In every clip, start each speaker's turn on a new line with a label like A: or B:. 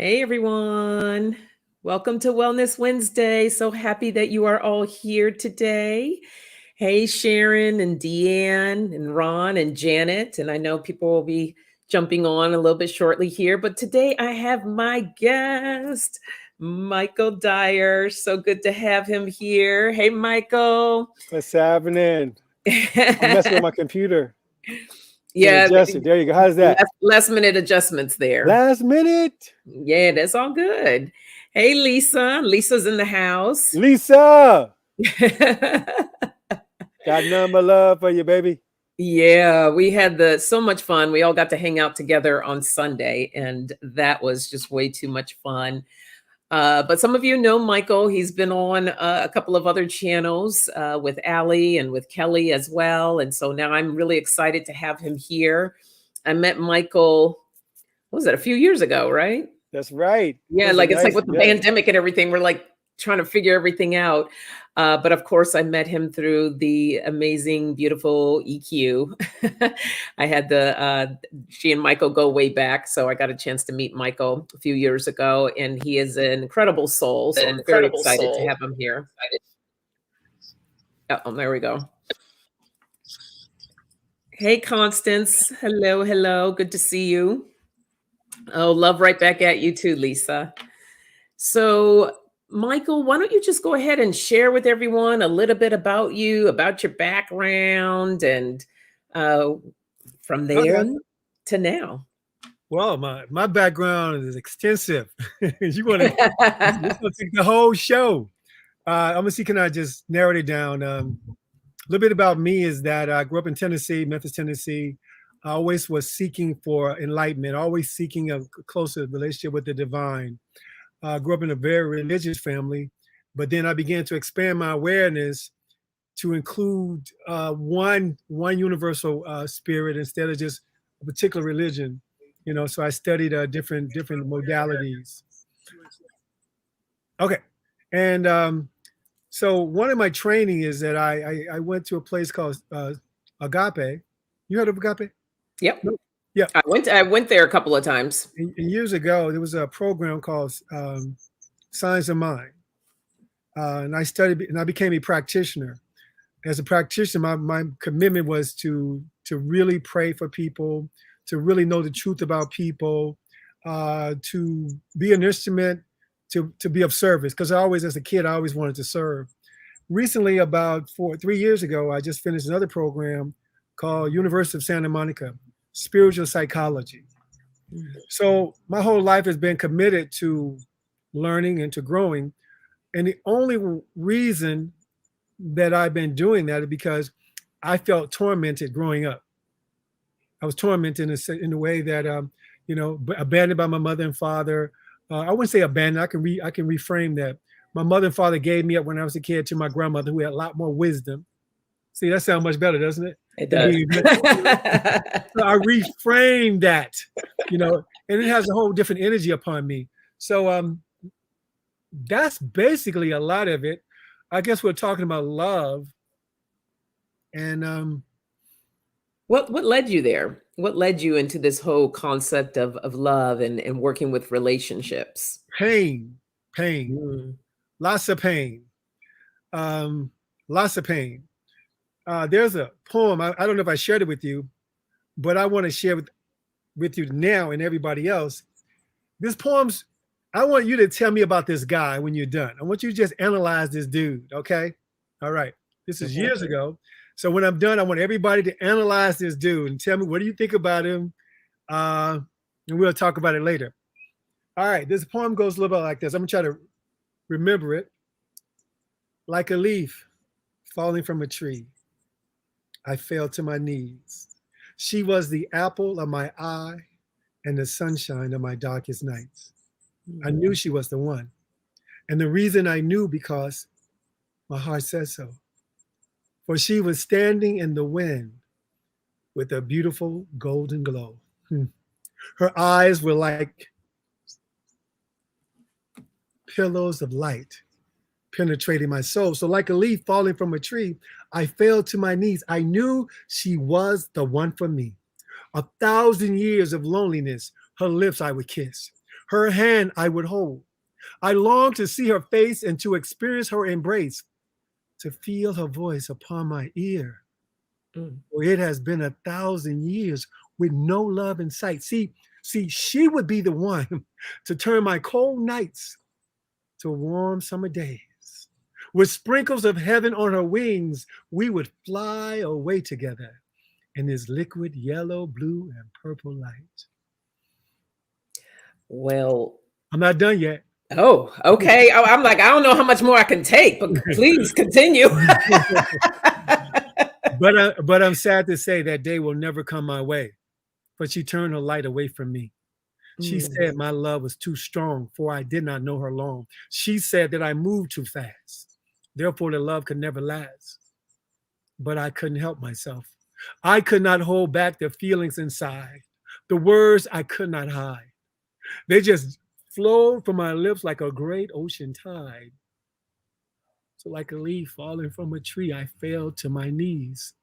A: Hey everyone. Welcome to Wellness Wednesday. So happy that you are all here today. Hey Sharon and Deanne and Ron and Janet. And I know people will be jumping on a little bit shortly here, but today I have my guest, Michael Dyer. So good to have him here. Hey Michael.
B: What's happening? I'm messing with my computer. Can't
A: Yeah,
B: adjust it. There you go. How's that?
A: last minute adjustments there.
B: Last minute.
A: Yeah, that's all good. Hey, Lisa. Lisa's in the house.
B: Lisa. Got none but love for you, baby.
A: Yeah, we had so much fun. We all got to hang out together on Sunday, and that was just way too much fun. But some of you know Michael. He's been on a couple of other channels with Allie and with Kelly as well. And so now I'm really excited to have him here. I met Michael, what was that, a few years ago, right?
B: That's right.
A: Yeah, like it's like with the pandemic and everything, we're like trying to figure everything out. But of course, I met him through the amazing, beautiful EQ. I had she and Michael go way back. So I got a chance to meet Michael a few years ago, and he is an incredible soul. So I'm very excited to have him here. Oh, there we go. Hey, Constance. Hello, hello. Good to see you. Oh, love right back at you too, Lisa. So, Michael, why don't you just go ahead and share with everyone a little bit about you, about your background, and from there to now.
C: Well, my background is extensive. You want to take the whole show. I'm gonna see. Can I just narrow it down? A little bit about me is that I grew up in Tennessee, Memphis, Tennessee. I always was seeking for enlightenment, always seeking a closer relationship with the divine. I grew up in a very religious family, but then I began to expand my awareness to include one universal spirit instead of just a particular religion. You know, so I studied different modalities. Okay, and so one of my training is that I went to a place called Agape. You heard of Agape?
A: Yep.
C: Yeah.
A: I went there a couple of times.
C: And years ago, there was a program called Science of Mind. And I studied and I became a practitioner. As a practitioner, my commitment was to really pray for people, to really know the truth about people, to be an instrument, to be of service. Because as a kid, I always wanted to serve. Recently, about 3 years ago, I just finished another program called University of Santa Monica, Spiritual Psychology. So my whole life has been committed to learning and to growing. And the only reason that I've been doing that is because I felt tormented growing up. I was tormented in a way that, abandoned by my mother and father. I wouldn't say abandoned. I can reframe that. My mother and father gave me up when I was a kid to my grandmother, who had a lot more wisdom. See, that sounds much better, doesn't it?
A: It does.
C: So I reframed that, and it has a whole different energy upon me. So that's basically a lot of it. I guess we're talking about love. And
A: what led you there? What led you into this whole concept of love and working with relationships?
C: Pain. Lots of pain. Lots of pain. There's a poem, I don't know if I shared it with you, but I want to share with you now and everybody else. This poem's, I want you to tell me about this guy when you're done. I want you to just analyze this dude, okay? All right. This is years ago. So when I'm done, I want everybody to analyze this dude and tell me, what do you think about him? And we'll talk about it later. All right. This poem goes a little bit like this. I'm going to try to remember it. Like a leaf falling from a tree, I fell to my knees. She was the apple of my eye and the sunshine of my darkest nights. I knew she was the one. And the reason I knew, because my heart said so. For she was standing in the wind with a beautiful golden glow. Her eyes were like pillows of light penetrating my soul. So like a leaf falling from a tree, I fell to my knees. I knew she was the one for me. 1,000 years of loneliness, her lips I would kiss. Her hand I would hold. I longed to see her face and to experience her embrace, to feel her voice upon my ear. For it has been 1,000 years with no love in sight. See, she would be the one to turn my cold nights to warm summer days. With sprinkles of heaven on her wings, we would fly away together in this liquid yellow, blue, and purple light.
A: Well,
C: I'm not done yet.
A: oh, okay. I'm like, I don't know how much more I can take, but please continue.
C: But I'm sad to say that day will never come my way. But she turned her light away from me. She said my love was too strong, for I did not know her long. She said that I moved too fast. Therefore, the love could never last. But I couldn't help myself. I could not hold back the feelings inside. The words I could not hide. They just flowed from my lips like a great ocean tide. So like a leaf falling from a tree, I fell to my knees.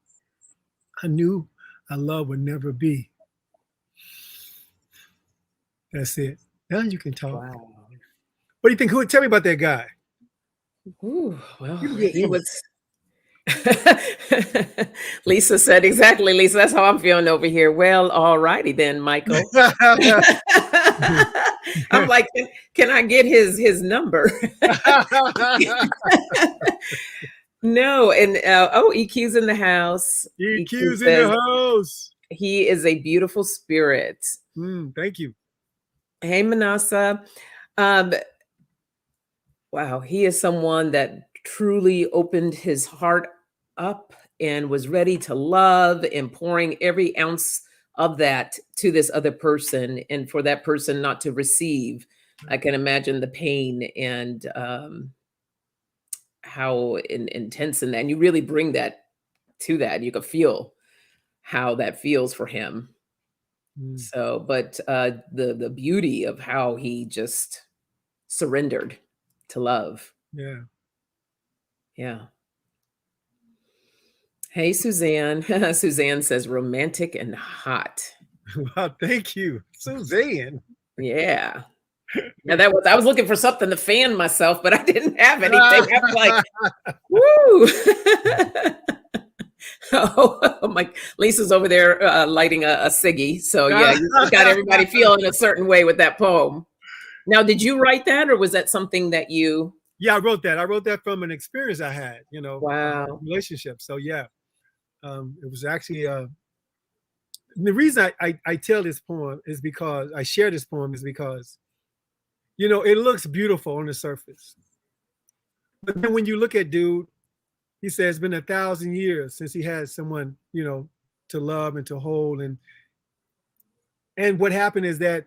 C: I knew our love would never be. That's it. Now you can talk.
A: Wow.
C: What do you think? Who would tell me about that guy?
A: Ooh, well, he was. Lisa said, exactly, Lisa. That's how I'm feeling over here. Well, all righty then, Michael. I'm like, can I get his number? No, and EQ's in the house.
C: EQ's in the house.
A: He is a beautiful spirit.
C: Thank you.
A: Hey, Manasa. Wow, he is someone that truly opened his heart up and was ready to love and pouring every ounce of that to this other person, and for that person not to receive. I can imagine the pain and how intense in that. And you really bring that to that. You can feel how that feels for him. So, but the beauty of how he just surrendered to love.
C: Yeah.
A: Yeah. Hey, Suzanne. Suzanne says romantic and hot.
C: Wow, thank you, Suzanne.
A: Yeah. Yeah, I was looking for something to fan myself, but I didn't have anything. I was like, woo. Oh my, Lisa's over there lighting a ciggy. So yeah, you got everybody feeling a certain way with that poem. Now, did you write that, or was that something that you?
C: Yeah, I wrote that. I wrote that from an experience I had,
A: Wow.
C: relationship. So yeah, it was actually the reason I tell this poem is because I share this poem is because, it looks beautiful on the surface. But then when you look at dude, he says it's been 1,000 years since he had someone, to love and to hold. And what happened is that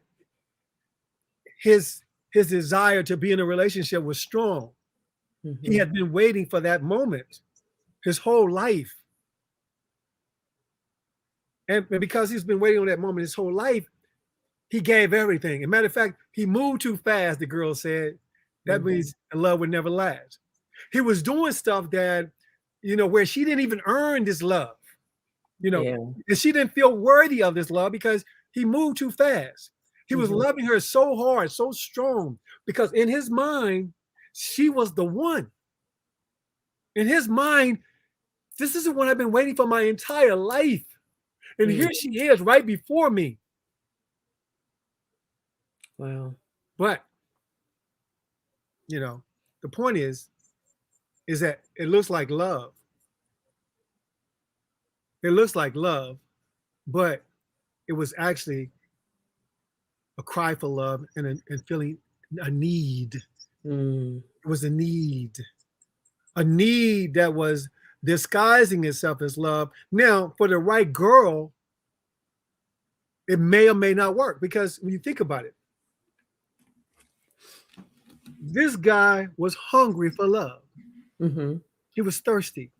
C: his desire to be in a relationship was strong. He had been waiting for that moment his whole life. And because he's been waiting on that moment his whole life, he gave everything. As a matter of fact, he moved too fast, the girl said. That means love would never last. He was doing stuff that, where she didn't even earn this love, and she didn't feel worthy of this love because he moved too fast. He was loving her so hard, so strong, because in his mind, she was the one. In his mind, this is the one I've been waiting for my entire life. And here she is right before me.
A: Wow.
C: But, the point is that it looks like love. It looks like love, but it was actually a cry for love and feeling a need. It was a need that was disguising itself as love. Now, for the right girl, it may or may not work, because when you think about it, this guy was hungry for love. He was thirsty.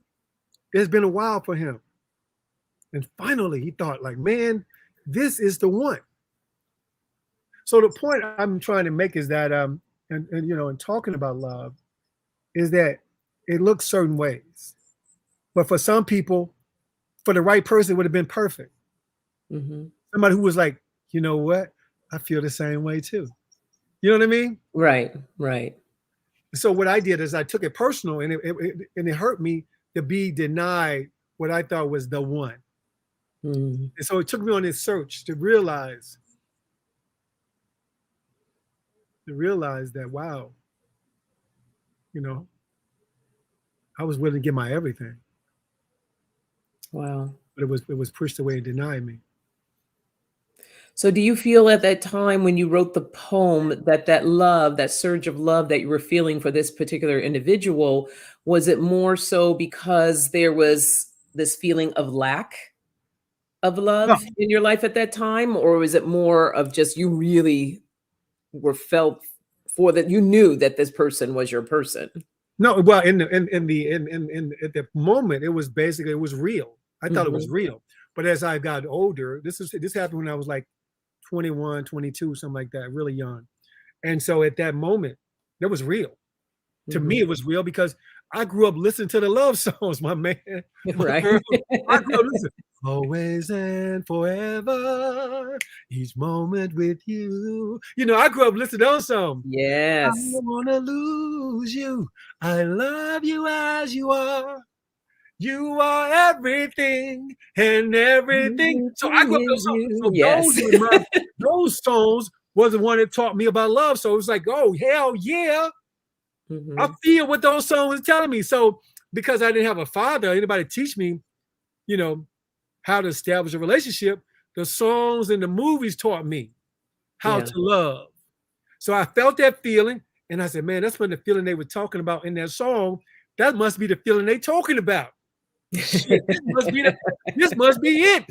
C: It's been a while for him. And finally he thought, like, man, this is the one. So the point I'm trying to make is that, in talking about love, is that it looks certain ways. But for some people, for the right person, it would have been perfect. Somebody who was like, you know what? I feel the same way too. You know what I mean?
A: Right. Right.
C: So what I did is I took it personal, and it hurt me to be denied what I thought was the one.
A: Mm.
C: And so it took me on this search to realize that, wow, you know, I was willing to give my everything,
A: Wow.
C: but it was pushed away and denied me.
A: So do you feel at that time when you wrote the poem that that love, that surge of love that you were feeling for this particular individual, was it more so because there was this feeling of lack of
C: No,
A: love in your life at that time? Or was it more of just you really were felt for that you knew that this person was your person?
C: no. Well, in at the moment, it was basically, it was real. I thought it was
A: Mhm.
C: real. But as I got older, this happened when I was like 21, 22, something like that, really young. And so at that moment, it was real. To me,
A: Mhm.
C: it was real because I grew up listening to the love songs, my man, my
A: Right.
C: girl. I grew up listening. Always and forever, each moment with you. You know, I grew up listening to those songs. I
A: Yes.
C: don't wanna lose you. I love you as you are. You are everything and everything. So I grew up
A: Everything
C: with those
A: is
C: songs.
A: you.
C: So
A: Yes.
C: those songs was the one that taught me about love. So it was like, oh hell yeah. I
A: Mhm.
C: feel what those songs were telling me. So because I didn't have a father, anybody teach me, you know, how to establish a relationship, the songs and the movies taught me how
A: Yeah.
C: to love. So I felt that feeling, and I said, man, that's when the feeling they were talking about in that song, that must be the feeling they talking about. Shit, this must be it.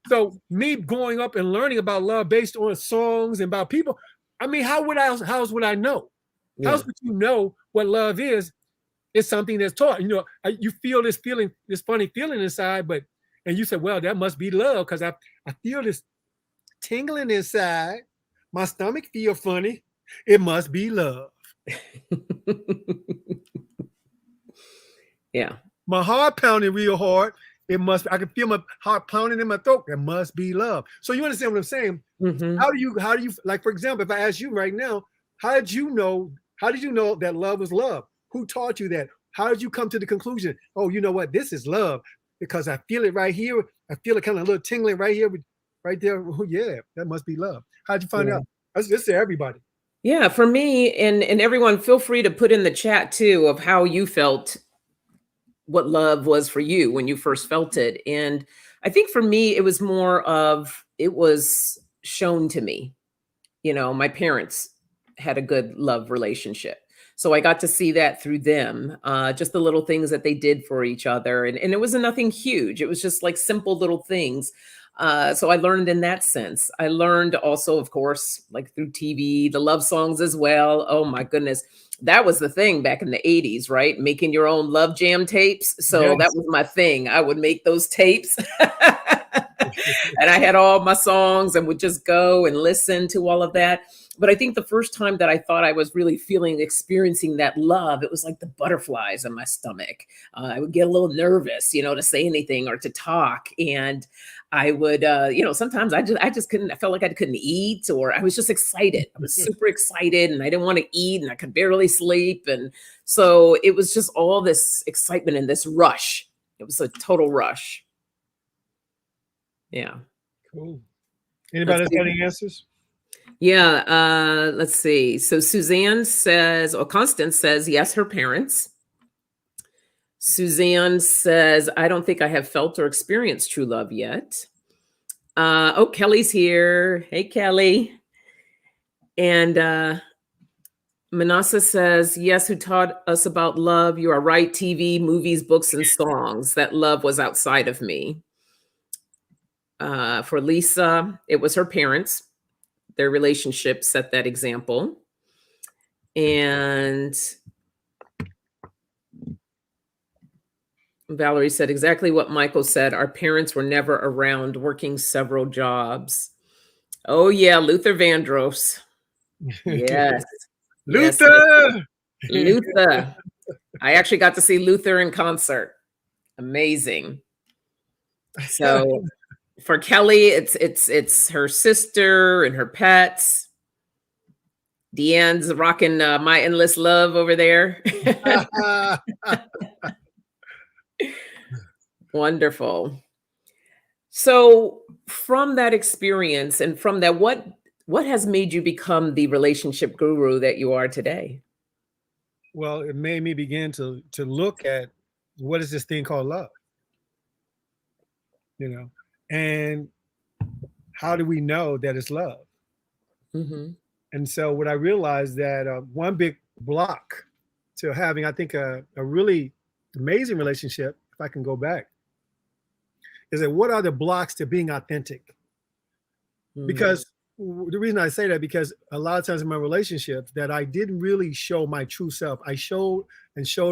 C: So me growing up and learning about love based on songs and about people, I mean, how else would I know? How
A: Yeah.
C: else would you know what love is? It's something that's taught. You know, you feel this feeling, this funny feeling inside, and you said, well, that must be love because I feel this tingling inside. My stomach feel funny. It must be love.
A: Yeah.
C: My heart pounding real hard. I can feel my heart pounding in my throat. It must be love. So you understand what I'm saying?
A: Mhm.
C: How do you, like, for example, if I ask you right now, how did you know that love was love? Who taught you that? How did you come to the conclusion, oh, you know what, this is love? Because I feel it right here. I feel it kind of a little tingling right here, right there. Oh, yeah, that must be love. How'd you find
A: Yeah.
C: out? That's just to everybody.
A: Yeah, for me and everyone feel free to put in the chat too of how you felt what love was for you when you first felt it. And I think for me it was more of it was shown to me. You know, my parents had a good love relationship. So I got to see that through them, just the little things that they did for each other. And it wasn't nothing huge. It was just like simple little things. So I learned in that sense. I learned also, of course, like through TV, the love songs as well. Oh my goodness. That was the thing back in the 80s, right? Making your own love jam tapes. So that
C: Yes.
A: was my thing. I would make those tapes. And I had all my songs and would just go and listen to all of that. But I think the first time that I thought I was really experiencing that love, it was like the butterflies in my stomach. I would get a little nervous, you know, to say anything or to talk. And I would, sometimes I just couldn't, I felt like I couldn't eat or I was just excited. I was super excited and I didn't want to eat and I could barely sleep. And so it was just all this excitement and this rush. It was a total rush. Yeah.
C: Cool.
A: Let's
C: Anybody else
A: see.
C: got any answers?
A: Yeah, let's see. So Suzanne says, or Constance says, yes, her parents. Suzanne says, I don't think I have felt or experienced true love yet. Oh, Kelly's here. Hey, Kelly. And Manasa says, yes, who taught us about love? You are right. TV, movies, books, and songs. That love was outside of me. For Lisa, it was her parents. Their relationship set that example. And Valerie said exactly what Michael said. Our parents were never around, working several jobs. Oh, yeah, Luther Vandross. Yes, yes, yes.
C: Luther.
A: Luther. I actually got to see Luther in concert. Amazing. So For Kelly, it's her sister and her pets. Deanne's rocking My Endless Love over there. Wonderful. So from that experience and from that, what has made you become the relationship guru that you are today?
C: Well, it made me begin to look at what is this thing called love, you know, and how do we know that it's love?
A: Mm-hmm.
C: And so what I realized that one big block to having, I think, a really amazing relationship, if I can go back, is that what are the blocks to being authentic? Because the reason I say that, because a lot of times in my relationships that I didn't really show my true self. I showed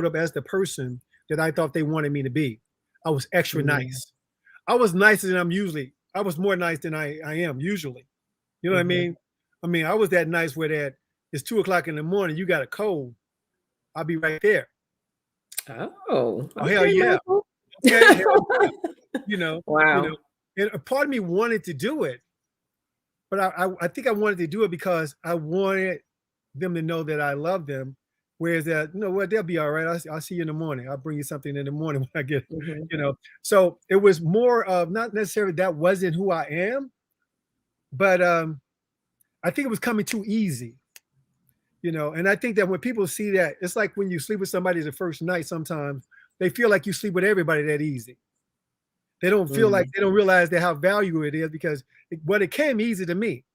C: up as the person that I thought they wanted me to be. I was extra nice. I was nicer than I'm usually. I was more nice than I am usually. You know what I mean? I mean, I was that nice where that it's 2 o'clock in the morning, you got a cold, I'll be right there.
A: Oh,
C: Oh, hell yeah.
A: Michael.
C: Okay, hell yeah. You know,
A: Wow.
C: and a part of me wanted to do it, but I think I wanted to do it because I wanted them to know that I love them. Whereas that, you know what, they'll be all right. I'll see you in the morning. I'll bring you something in the morning when I get, you know. So it was more of not necessarily that wasn't who I am, but I think it was coming too easy, you know. And I think that when people see that, it's like when you sleep with somebody the first night, sometimes they feel like you sleep with everybody that easy. They don't feel like, they don't realize that how valuable it is, because it came easy to me.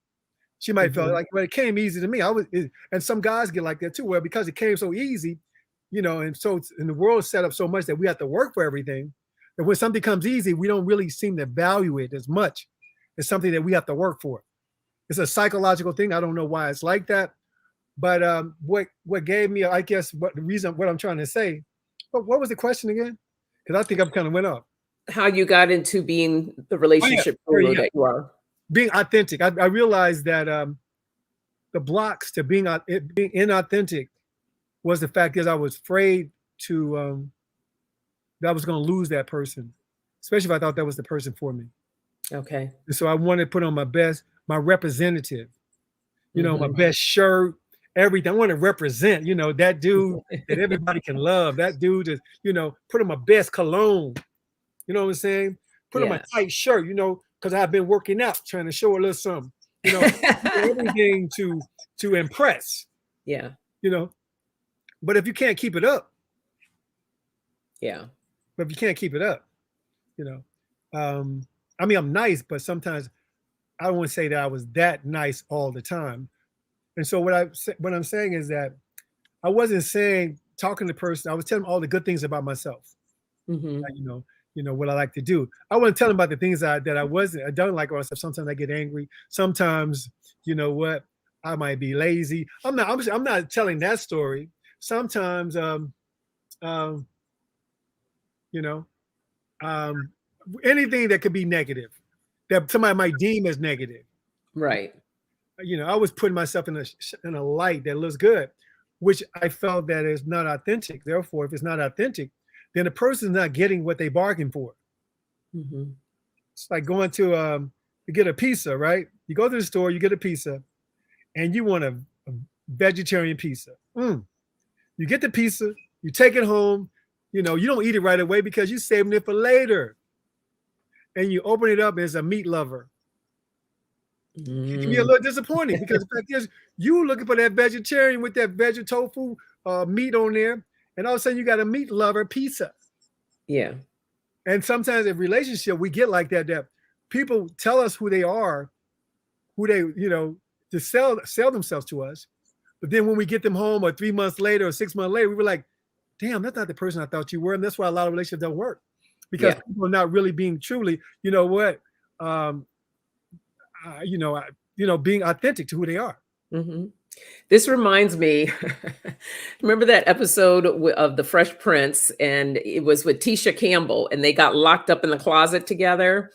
C: She might feel like, well, it came easy to me. And some guys get like that too, where because it came so easy, you know, and the world set up so much that we have to work for everything. And when something comes easy, we don't really seem to value it as much as something that we have to work for. It's a psychological thing. I don't know why it's like that, but what gave me, I guess, what I'm trying to say. What was the question again? Because I think I've kind of went off.
A: How you got into being the relationship guru that you are.
C: Being authentic. I realized that the blocks to being inauthentic was the fact that I was afraid to that I was going to lose that person, especially if I thought that was the person for me.
A: Okay.
C: And so I wanted to put on my representative, you know, my best shirt, everything. I want to represent, you know, that dude that everybody can love. That dude is, you know, put on my best cologne. You know what I'm saying? Put on my tight shirt, you know, because I've been working out, trying to show a little something, you know, everything to impress.
A: Yeah.
C: You know, but if you can't keep it up.
A: Yeah.
C: But if you can't keep it up, you know, I mean, I'm nice, but sometimes I don't want to say that I was that nice all the time. And so what I'm saying is that I wasn't talking to the person. I was telling them all the good things about myself. You know what I like to do. I wasn't telling about the things that I don't like about myself. Sometimes I get angry. Sometimes, you know what, I might be lazy. I'm not telling that story. Sometimes, you know, anything that could be negative, that somebody might deem as negative.
A: Right.
C: You know, I was putting myself in a light that looks good, which I felt that is not authentic. Therefore, if it's not authentic, then the person's not getting what they bargained for. It's like going to get a pizza, right? You go to the store, you get a pizza, and you want a vegetarian pizza. You get the pizza, you take it home, you know, you don't eat it right away because you're saving it for later. And you open it up, and it's a meat lover. It can be a little disappointing because the fact is, you looking for that vegetarian with that veggie tofu meat on there, and all of a sudden you got a meat lover pizza.
A: Yeah.
C: And sometimes in relationship, we get like that people tell us who they are, who they, you know, to sell themselves to us. But then when we get them home or 3 months later or 6 months later, we were like, damn, that's not the person I thought you were. And that's why a lot of relationships don't work, because people are not really being truly, you know what, being authentic to who they are.
A: This reminds me, remember that episode of The Fresh Prince, and it was with Tisha Campbell, and they got locked up in the closet together,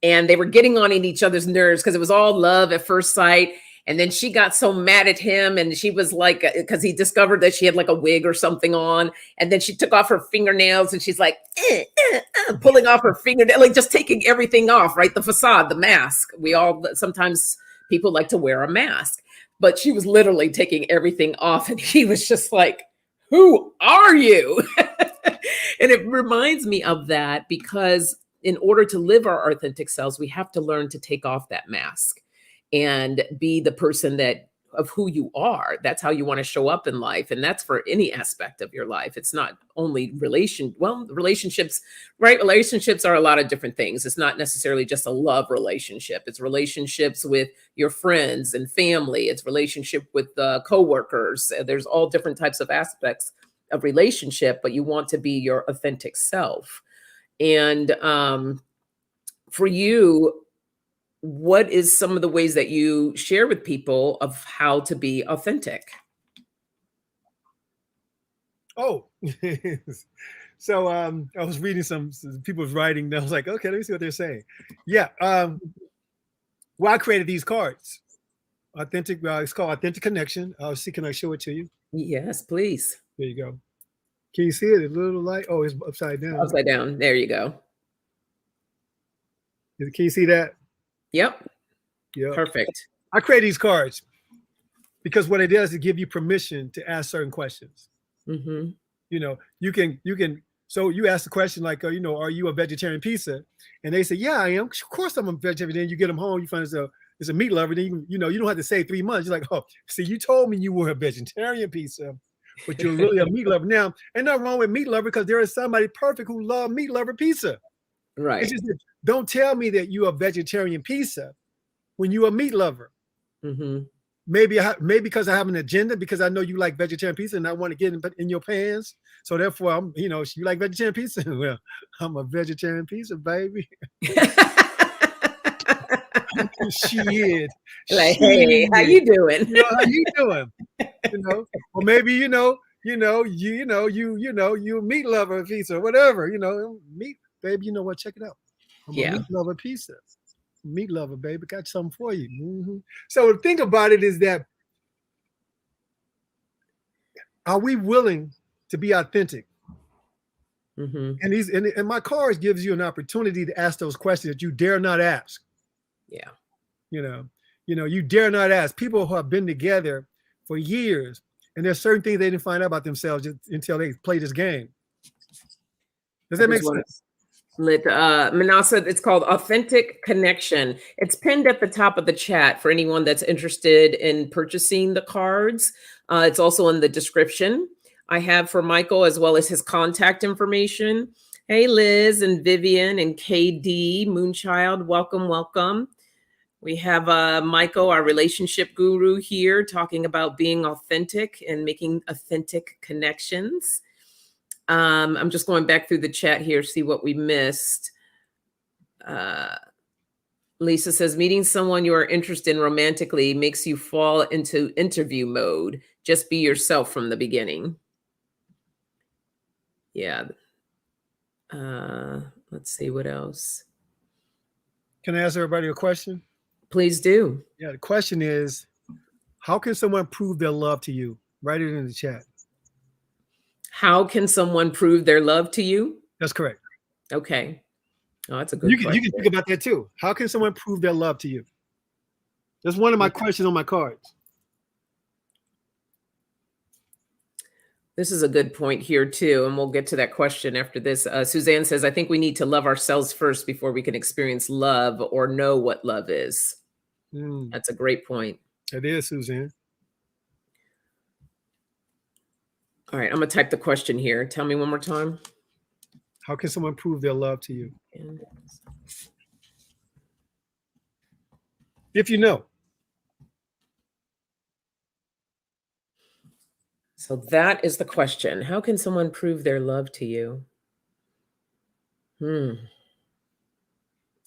A: and they were getting on each other's nerves because it was all love at first sight. And then she got so mad at him, and she was like, because he discovered that she had like a wig or something on. And then she took off her fingernails and she's like, pulling off her fingernail, like just taking everything off, right? The facade, the mask. We all, sometimes people like to wear a mask, but she was literally taking everything off. And he was just like, who are you? And it reminds me of that, because in order to live our authentic selves, we have to learn to take off that mask and be the person that of who you are. That's how you want to show up in life. And that's for any aspect of your life. It's not only relationships, right? Relationships are a lot of different things. It's not necessarily just a love relationship. It's relationships with your friends and family. It's relationship with coworkers. There's all different types of aspects of relationship, but you want to be your authentic self. And for you, what is some of the ways that you share with people of how to be authentic?
C: Oh, so I was reading some people's writing. And I was like, okay, let me see what they're saying. Yeah. Well, I created these cards. Authentic. It's called Authentic Connection. I'll see. Can I show it to you?
A: Yes, please.
C: There you go. Can you see it? A little light. Oh, it's upside down.
A: Upside down. There you go.
C: Can you see that?
A: Yep.
C: Yeah.
A: Perfect.
C: I create these cards because what it does is give you permission to ask certain questions.
A: Mm-hmm.
C: You know, you can. So you ask the question like, you know, are you a vegetarian pizza? And they say, yeah, I am. Of course, I'm a vegetarian. Then you get them home, you find it's a meat lover. Then you don't have to say 3 months. You're like, oh, see, you told me you were a vegetarian pizza, but you're really a meat lover. Now, ain't nothing wrong with meat lover, because there is somebody perfect who love meat lover pizza.
A: Right.
C: It's just that, don't tell me that you're a vegetarian pizza when you're a meat lover.
A: Mm-hmm.
C: Maybe because I have an agenda, because I know you like vegetarian pizza and I want to get in your pants. So therefore, I'm, you like vegetarian pizza. Well, I'm a vegetarian pizza, baby. Shit.
A: Like, hey, how you doing?
C: How you doing? Or maybe you meat lover pizza, whatever. Meat, baby. You know what? Check it out. I'm a meat lover pizza. Meat lover, baby. Got something for you. Mm-hmm. So the thing about it is that, are we willing to be authentic? Mm-hmm. And my cards gives you an opportunity to ask those questions that you dare not ask.
A: Yeah.
C: You dare not ask. People who have been together for years, and there's certain things they didn't find out about themselves until they play this game. Does that make sense?
A: Manasa, it's called Authentic Connection. It's pinned at the top of the chat for anyone that's interested in purchasing the cards. It's also in the description. I have for Michael, as well as his contact information. Hey, Liz and Vivian and KD, Moonchild, welcome, welcome. We have Michael, our relationship guru, here talking about being authentic and making authentic connections. I'm just going back through the chat here, see what we missed. Lisa says, meeting someone you are interested in romantically makes you fall into interview mode. Just be yourself from the beginning. Yeah. Let's see what else.
C: Can I ask everybody a question?
A: Please do.
C: Yeah, the question is, how can someone prove their love to you? Write it in the chat.
A: How can someone prove their love to you?
C: That's correct.
A: Okay. Oh, that's a good question.
C: You can think about that too. How can someone prove their love to you? That's one of my questions on my cards.
A: This is a good point here too, and we'll get to that question after this. Suzanne says, I think we need to love ourselves first before we can experience love or know what love is. That's a great point.
C: It is, Suzanne.
A: All right, I'm going to type the question here. Tell me one more time.
C: How can someone prove their love to you? If you know.
A: So that is the question. How can someone prove their love to you?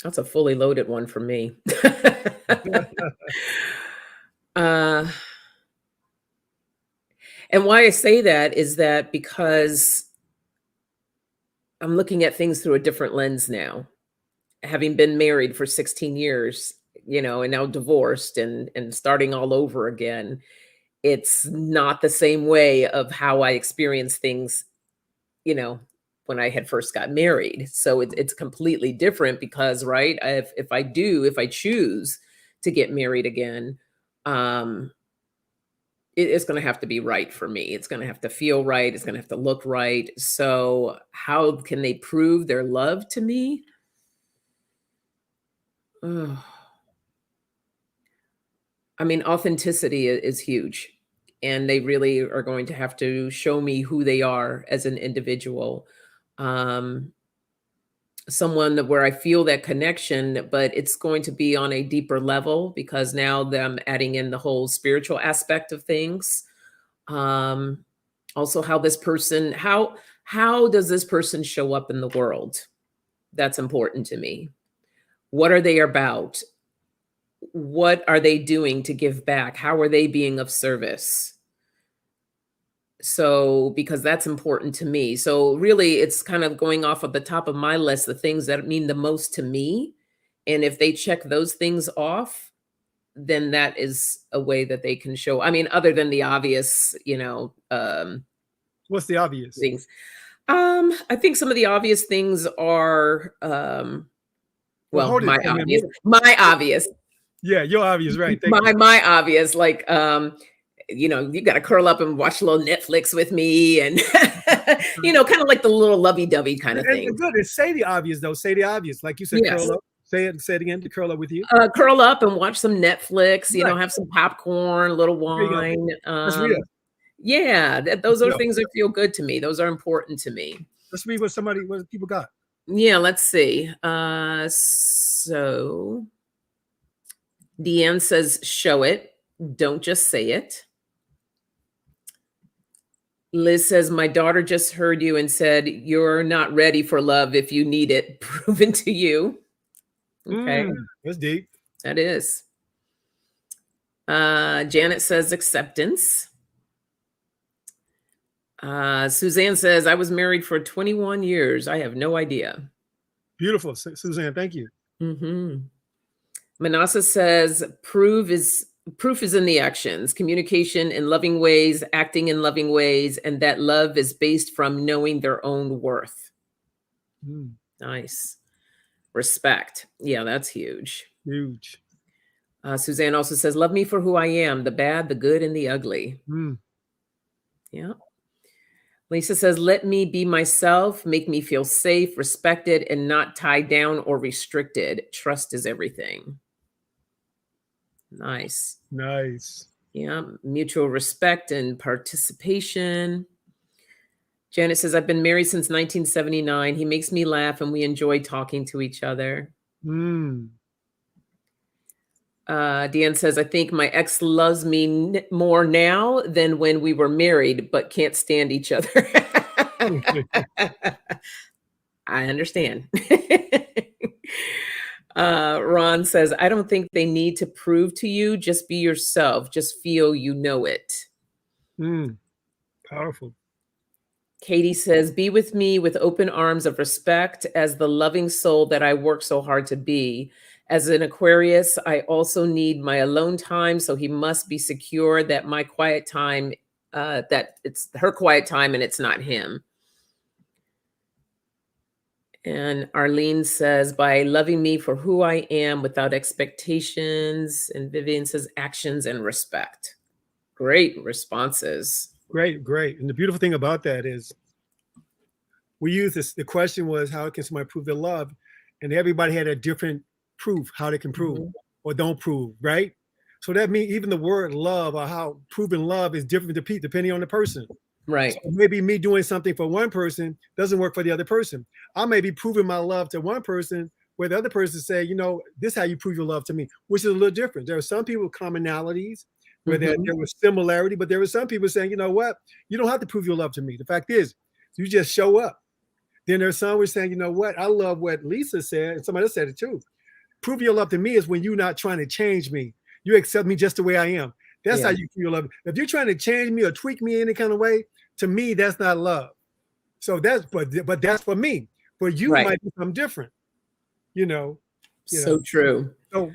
A: That's a fully loaded one for me. And why I say that is that because I'm looking at things through a different lens now. Having been married for 16 years, and now divorced and starting all over again. It's not the same way of how I experience things, you know, when I had first got married. So it's completely different because, right, if I choose to get married again, um, it's going to have to be right for me. It's going to have to feel right. It's going to have to look right. So how can they prove their love to me? Ugh. I mean, authenticity is huge. And they really are going to have to show me who they are as an individual. Um, where I feel that connection, but it's going to be on a deeper level because now I'm adding in the whole spiritual aspect of things. Um, Also how does this person show up in the world? That's important to me. What are they about? What are they doing to give back? How are they being of service? So, because that's important to me. So, really, it's kind of going off of the top of my list, the things that mean the most to me. And if they check those things off, then that is a way that they can show. I mean, other than the obvious,
C: What's the obvious?
A: things. I think some of the obvious things are,
C: Well, hold it.
A: my
C: I mean,
A: obvious, my obvious,
C: yeah, you're obvious, right? Thank you.
A: my obvious, like, you got to curl up and watch a little Netflix with me, and kind of like the little lovey-dovey kind of thing.
C: And good. And say the obvious though. Say the obvious, like you said.
A: Yes.
C: Curl up. Say it and say it again. To curl up with you.
A: Curl up and watch some Netflix.
C: Right.
A: Have some popcorn, a little wine.
C: Let's read it.
A: Yeah, those are things that feel good to me. Those are important to me.
C: Let's read what people got.
A: Yeah, let's see. So Deanne says, show it. Don't just say it. Liz says, my daughter just heard you and said, you're not ready for love if you need it proven to you. Okay.
C: That's deep.
A: That is. Janet says, acceptance. Suzanne says, I was married for 21 years. I have no idea.
C: Beautiful, Suzanne. Thank you.
A: Manasa says, proof is in the actions, communication in loving ways, acting in loving ways, and that love is based from knowing their own worth. Nice. Respect. Yeah, that's huge.
C: Huge.
A: Suzanne also says, love me for who I am, the bad, the good, and the ugly. Yeah. Lisa says, let me be myself, make me feel safe, respected, and not tied down or restricted. Trust is everything. Nice.
C: Nice.
A: Yeah. Mutual respect and participation. Janet says, I've been married since 1979. He makes me laugh and we enjoy talking to each other. Deanne says, I think my ex loves me more now than when we were married, but can't stand each other. I understand. Ron says, I don't think they need to prove to you. Just be yourself. Just feel you know it.
C: Powerful.
A: Katie says, be with me with open arms of respect as the loving soul that I work so hard to be. As an Aquarius, I also need my alone time, so he must be secure that my quiet time, that it's her quiet time and it's not him. And Arlene says, by loving me for who I am without expectations. And Vivian says, actions and respect. Great responses.
C: Great. And the beautiful thing about that is we use this. The question was, how can somebody prove their love? And everybody had a different proof, how they can prove or don't prove, right? So that means even the word love or how proven love is different depending on the person.
A: Right.
C: So maybe me doing something for one person doesn't work for the other person. I may be proving my love to one person where the other person say, this is how you prove your love to me, which is a little different. There are some people with commonalities where there was similarity, but there were some people saying, you know what, you don't have to prove your love to me. The fact is, you just show up. Then there's some who are saying, you know what, I love what Lisa said, and somebody else said it too. Prove your love to me is when you're not trying to change me. You accept me just the way I am. That's how you prove your love. If you're trying to change me or tweak me any kind of way, to me, that's not love. So but that's for me. For you, might be something different.
A: So true.
C: So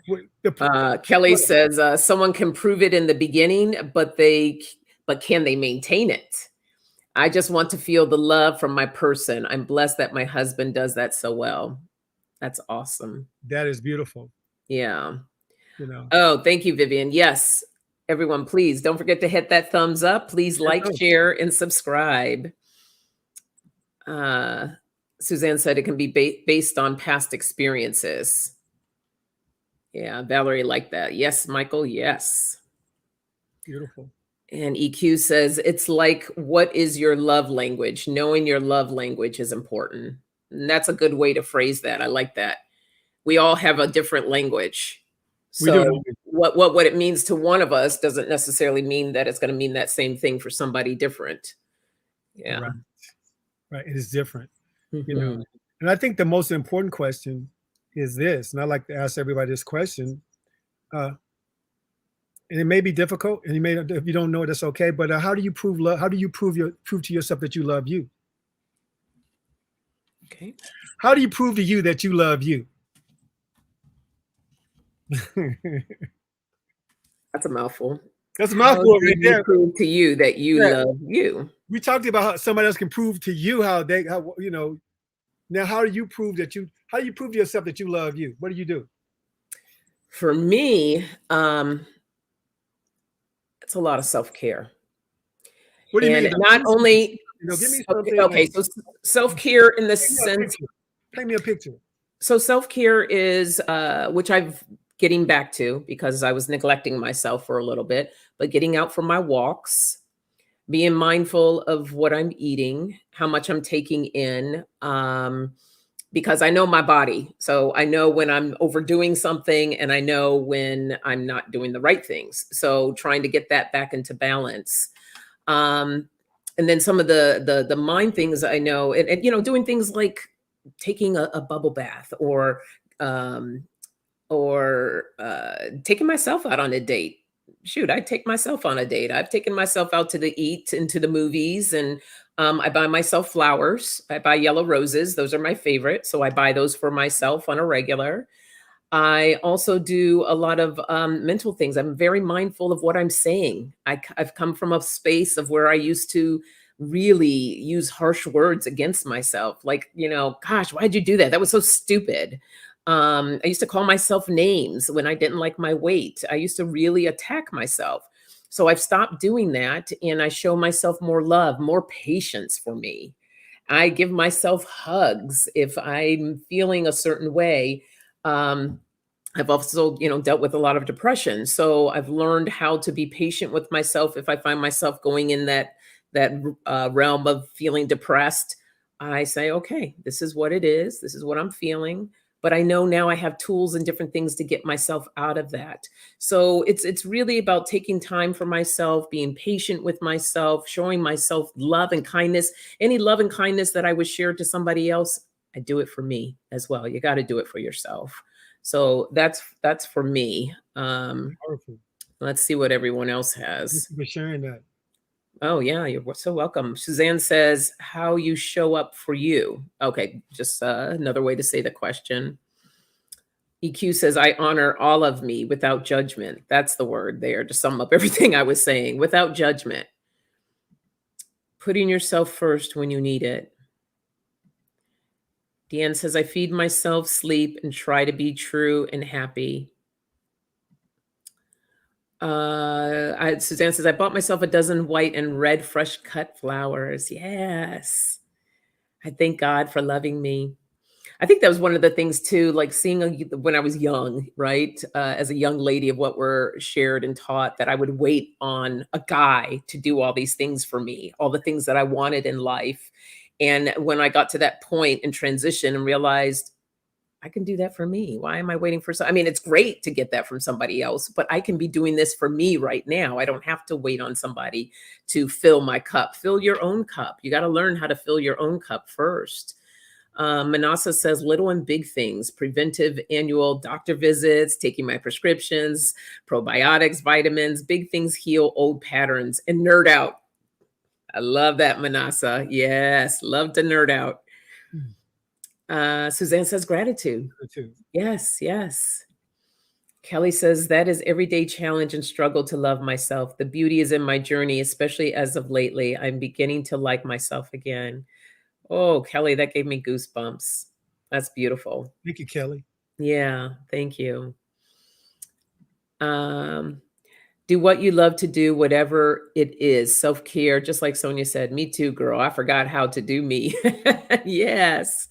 A: Kelly says someone can prove it in the beginning, but can they maintain it? I just want to feel the love from my person. I'm blessed that my husband does that so well. That's awesome.
C: that is beautiful.
A: Yeah.
C: You know.
A: Oh, thank you, Vivian. Yes. Everyone, please don't forget to hit that thumbs up. Please like, share, and subscribe. Suzanne said it can be based on past experiences. Yeah, Valerie liked that. Yes, Michael, yes.
C: Beautiful.
A: And EQ says, it's like, what is your love language? Knowing your love language is important. And that's a good way to phrase that. I like that. We all have a different language. So what it means to one of us doesn't necessarily mean that it's going to mean that same thing for somebody different. Yeah.
C: Right. It is different. You know. And I think the most important question is this, and I like to ask everybody this question. And it may be difficult, and if you don't know it, that's okay. But how do you prove love? How do you prove to yourself that you love you?
A: Okay.
C: How do you prove to you that you love you?
A: That's a mouthful.
C: That's a mouthful right there.
A: Prove to you that you love you.
C: We talked about how somebody else can prove to you how you know. Now, how do you prove to yourself that you love you? What do you do?
A: For me, it's a lot of self-care.
C: What do you mean?
A: Not only,
C: give me something.
A: Okay, so self-care in the sense.
C: Paint me a picture.
A: So self-care is, which I've getting back to because I was neglecting myself for a little bit, but getting out for my walks, being mindful of what I'm eating, how much I'm taking in, because I know my body. So I know when I'm overdoing something and I know when I'm not doing the right things. So trying to get that back into balance. And then some of the mind things I know, and you know, doing things like taking a bubble bath or taking myself out on a date. Shoot, I take myself on a date. I've taken myself out to eat into the movies, and I buy myself flowers. I buy yellow roses. Those are my favorite. So I buy those for myself on a regular. I also do a lot of mental things. I'm very mindful of what I'm saying. I've come from a space of where I used to really use harsh words against myself. Like, you know, gosh, why'd you do that? That was so stupid. I used to call myself names when I didn't like my weight. I used to really attack myself. So I've stopped doing that, and I show myself more love, more patience for me. I give myself hugs if I'm feeling a certain way. I've also, you know, dealt with a lot of depression. So I've learned how to be patient with myself. If I find myself going in that realm of feeling depressed, I say, okay, this is what it is. This is what I'm feeling. But I know now I have tools and different things to get myself out of that. So it's really about taking time for myself, being patient with myself, showing myself love and kindness. Any love and kindness that I would share to somebody else, I do it for me as well. You got to do it for yourself. So that's for me. Let's see what everyone else has.
C: Thank you for sharing that.
A: Oh, yeah, you're so welcome. Suzanne says, how you show up for you. Okay, just another way to say the question. EQ says, I honor all of me without judgment. That's the word there to sum up everything I was saying, without judgment. Putting yourself first when you need it. Deanne says, I feed myself, sleep, and try to be true and happy. Suzanne says, I bought myself a dozen white and red fresh cut flowers. Yes. I thank God for loving me. I think that was one of the things too, like seeing when I was young, right? As a young lady of what were shared and taught, that I would wait on a guy to do all these things for me, all the things that I wanted in life. And when I got to that point in transition and realized I can do that for me. Why am I waiting for I mean, it's great to get that from somebody else, but I can be doing this for me right now. I don't have to wait on somebody to fill my cup. Fill your own cup. You got to learn how to fill your own cup first. Manasa says little and big things, preventive annual doctor visits, taking my prescriptions, probiotics, vitamins, big things heal old patterns, and nerd out. I love that, Manasa. Yes, love to nerd out. Suzanne says gratitude. Yes, yes. Kelly says, that is everyday challenge and struggle to love myself. The beauty is in my journey, especially as of lately. I'm beginning to like myself again. Oh, Kelly, that gave me goosebumps. That's beautiful.
C: Thank you, Kelly.
A: Yeah, thank you. Do what you love to do, whatever it is. Self-care, just like Sonia said. Me too, girl. I forgot how to do me. Yes,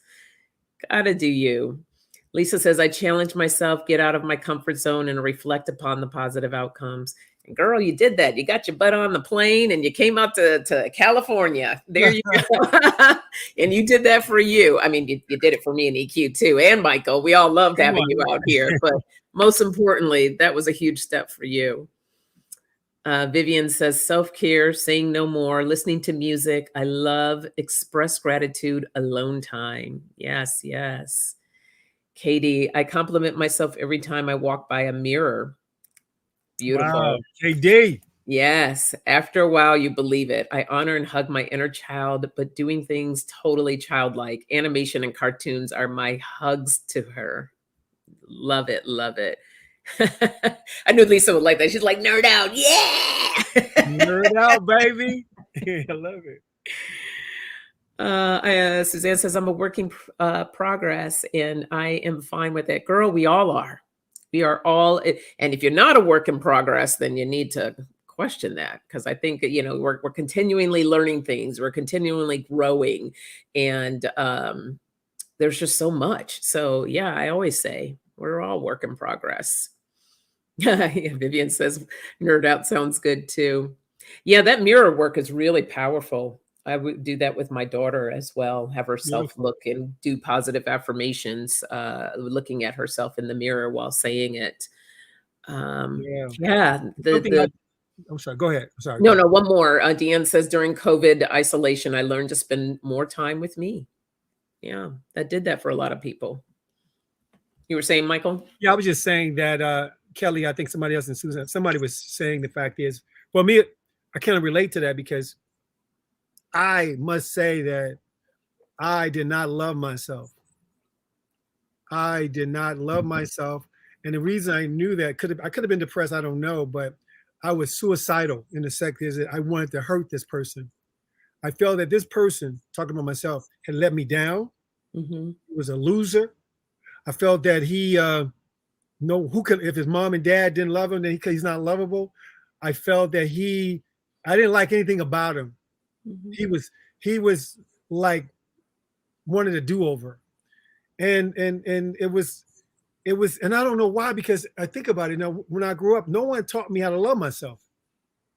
A: gotta do you. Lisa says, I challenge myself, get out of my comfort zone, and reflect upon the positive outcomes. And girl, you did that. You got your butt on the plane and you came out to California. There you go. And you did that for you. I mean, you did it for me and EQ too, and Michael. We all loved having you out here. But most importantly, that was a huge step for you. Vivian says, self-care, saying no more, listening to music. I love express gratitude, alone time. Yes, yes. Katie, I compliment myself every time I walk by a mirror. Beautiful.
C: Wow, KD.
A: Yes. After a while, you believe it. I honor and hug my inner child, but doing things totally childlike. Animation and cartoons are my hugs to her. Love it. Love it. I knew Lisa would like that. She's like, nerd out. Yeah.
C: Nerd out, baby. I love it.
A: Suzanne says, I'm a working progress and I am fine with it. Girl, we all are. We are all. And if you're not a work in progress, then you need to question that, because I think, you know, we're continually learning things. We're continually growing. And there's just so much. So, yeah, I always say we're all work in progress. Yeah, Vivian says, nerd out sounds good, too. Yeah, that mirror work is really powerful. I would do that with my daughter as well, have her self-look and do positive affirmations, looking at herself in the mirror while saying it. Yeah.
C: I'm sorry, go ahead. I'm sorry.
A: No, one more. Deanne says, during COVID isolation, I learned to spend more time with me. Yeah, that did that for a lot of people. You were saying, Michael?
C: Yeah, I was just saying that, Kelly, I think somebody else and Susan, somebody was saying the fact is, well, me, I can't relate to that because I must say that I did not love myself. I did not love myself. And the reason I knew that I could have been depressed, I don't know, but I was suicidal in the sense that I wanted to hurt this person. I felt that this person, talking about myself, had let me down.
A: Mm-hmm.
C: He was a loser. I felt that he, if his mom and dad didn't love him, then he's not lovable. I felt that I didn't like anything about him. Mm-hmm. He was like wanted a do-over. And it was, and I don't know why, because I think about it now, when I grew up, no one taught me how to love myself.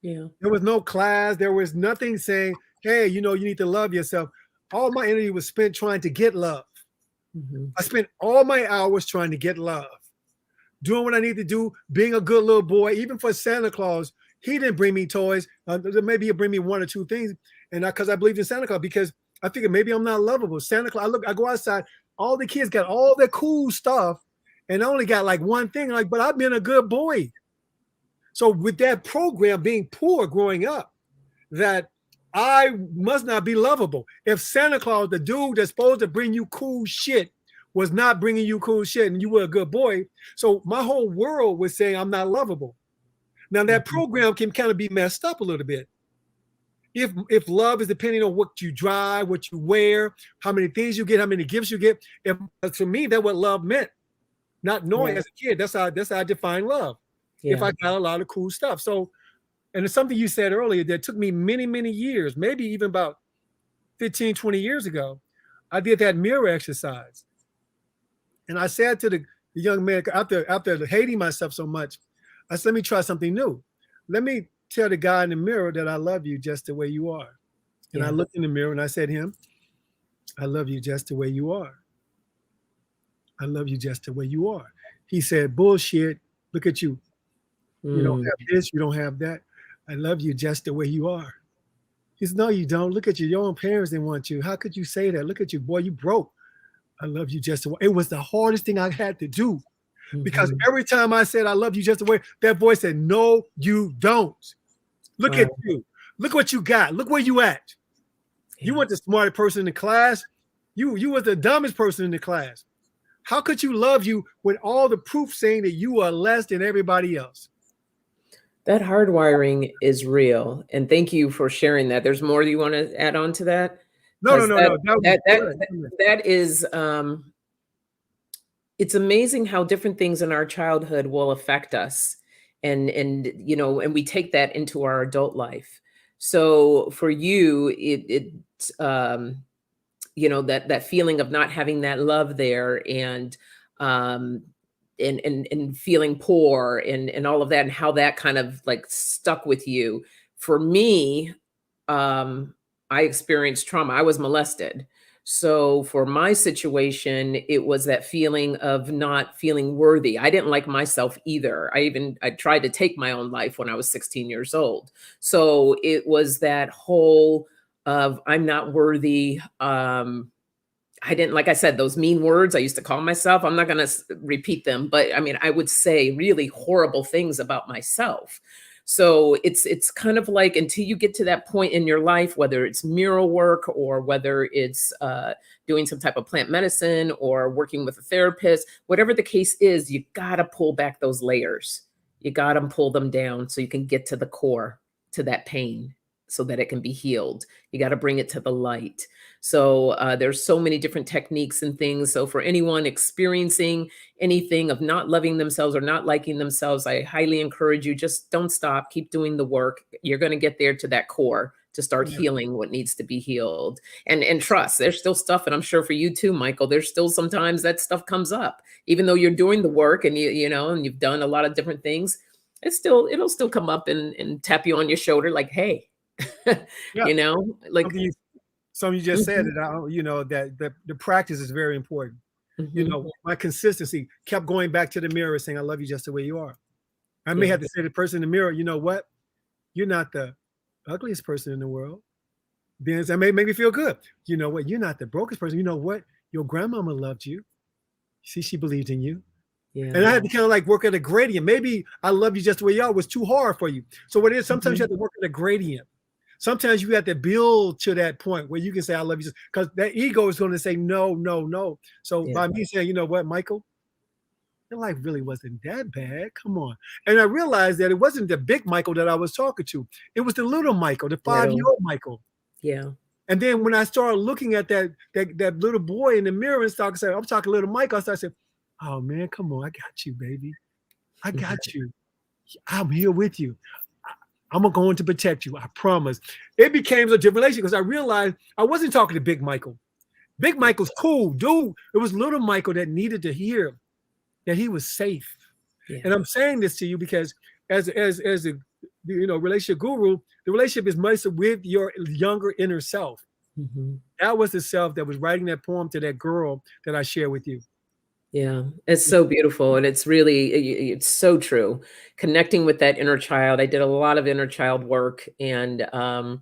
A: Yeah.
C: There was no class. There was nothing saying, hey, you need to love yourself. All my energy was spent trying to get love. Mm-hmm. I spent all my hours trying to get love, doing what I need to do, being a good little boy. Even for Santa Claus, he didn't bring me toys. Maybe he'll bring me one or two things. And because I believed in Santa Claus, because I figured maybe I'm not lovable. Santa Claus, I go outside, all the kids got all their cool stuff, and I only got like one thing, but I've been a good boy. So with that program being poor growing up, that I must not be lovable. If Santa Claus, the dude that's supposed to bring you cool shit, was not bringing you cool shit and you were a good boy, so my whole world was saying I'm not lovable. Now that program can kind of be messed up a little bit. If love is depending on what you drive, what you wear, how many things you get, how many gifts you get, to me, that's what love meant. Not knowing as a kid, that's how I define love. Yeah. If I got a lot of cool stuff. So, and it's something you said earlier that took me many, many years, maybe even about 15, 20 years ago. I did that mirror exercise. And I said to the young man, after hating myself so much, I said, let me try something new. Let me tell the guy in the mirror that I love you just the way you are. And I looked in the mirror and I said to him, I love you just the way you are. I love you just the way you are. He said, bullshit. Look at you. You don't have this. You don't have that. I love you just the way you are. He said, no, you don't. Look at you. Your own parents didn't want you. How could you say that? Look at you, boy. You broke. I love you just the way. It was the hardest thing I had to do. Because every time I said, I love you just the way, that voice said, no, you don't. Look at you. Look what you got. Look where you at. You weren't the smartest person in the class. You were the dumbest person in the class. How could you love you with all the proof saying that you are less than everybody else?
A: That hardwiring is real. And thank you for sharing that. There's more you want to add on to that?
C: No, no,
A: Because
C: no,
A: that
C: no. That was
A: that
C: go
A: that
C: ahead.
A: that is it's amazing how different things in our childhood will affect us, and we take that into our adult life. So for you, um that feeling of not having that love there, um and feeling poor, and all of that, and how that kind of like stuck with you. For me, um I experienced trauma. I was molested. So for my situation, it was that feeling of not feeling worthy. I didn't like myself either. I tried to take my own life when I was 16 years old. So it was that whole of I'm not worthy. I didn't, like I said, those mean words I used to call myself. I'm not going to repeat them, but I mean, I would say really horrible things about myself. So it's kind of like, until you get to that point in your life, whether it's mirror work or whether it's doing some type of plant medicine or working with a therapist, whatever the case is, you got to pull back those layers. You got to pull them down so you can get to the core, to that pain, so that it can be healed. You got to bring it to the light. So there's so many different techniques and things. So for anyone experiencing anything of not loving themselves or not liking themselves, I highly encourage you, just don't stop. Keep doing the work. You're going to get there to that core to start
C: Yeah.
A: healing what needs to be healed. And trust, there's still stuff, and I'm sure for you too, Michael, there's still sometimes that stuff comes up. Even though you're doing the work and and you've done a lot of different things, it'll still come up and tap you on your shoulder like, hey,
C: Yeah.
A: like,
C: Something you, something you just said
A: mhm,
C: that that the practice is very important.
A: mhm,
C: My consistency kept going back to the mirror saying, I love you just the way you are. I may
A: yeah,
C: have to say to the person in the mirror, you know what? You're not the ugliest person in the world. Then that may make me feel good. You know what? You're not the brokest person. You know what? Your grandmama loved you. See, she believed in you. And
A: yeah,
C: I had to kind of like work at a gradient. Maybe I love you just the way you are was too hard for you. So what it is, sometimes you
A: mhm,
C: have to work at a gradient. Sometimes you have to build to that point where you can say, I love you, because that ego is going to say, no, no, no. So
A: yeah,
C: by me saying, you know what, Michael, your life really wasn't that bad. Come on. And I realized that it wasn't the big Michael that I was talking to. It was the little Michael, the
A: little,
C: 5-year-old Michael.
A: yeah,
C: And then when I started looking at that little boy in the mirror and started saying, I'm talking little Michael, I started saying, oh man, come on, I got you, baby. I
A: mhm,
C: got you. I'm here with you. I'm going to protect you. I promise. It became a different relationship because I realized I wasn't talking to Big Michael. Big
A: yeah,
C: Michael's cool, dude. It was little Michael that needed to hear that he was safe.
A: yeah,
C: And I'm saying this to you because as a relationship guru, the relationship is much with your younger inner self.
A: mhm.
C: That was the self that was writing that poem to that girl that I share with you.
A: Yeah, it's so beautiful, and it's really it's so true. Connecting with that inner child. I did a lot of inner child work, and a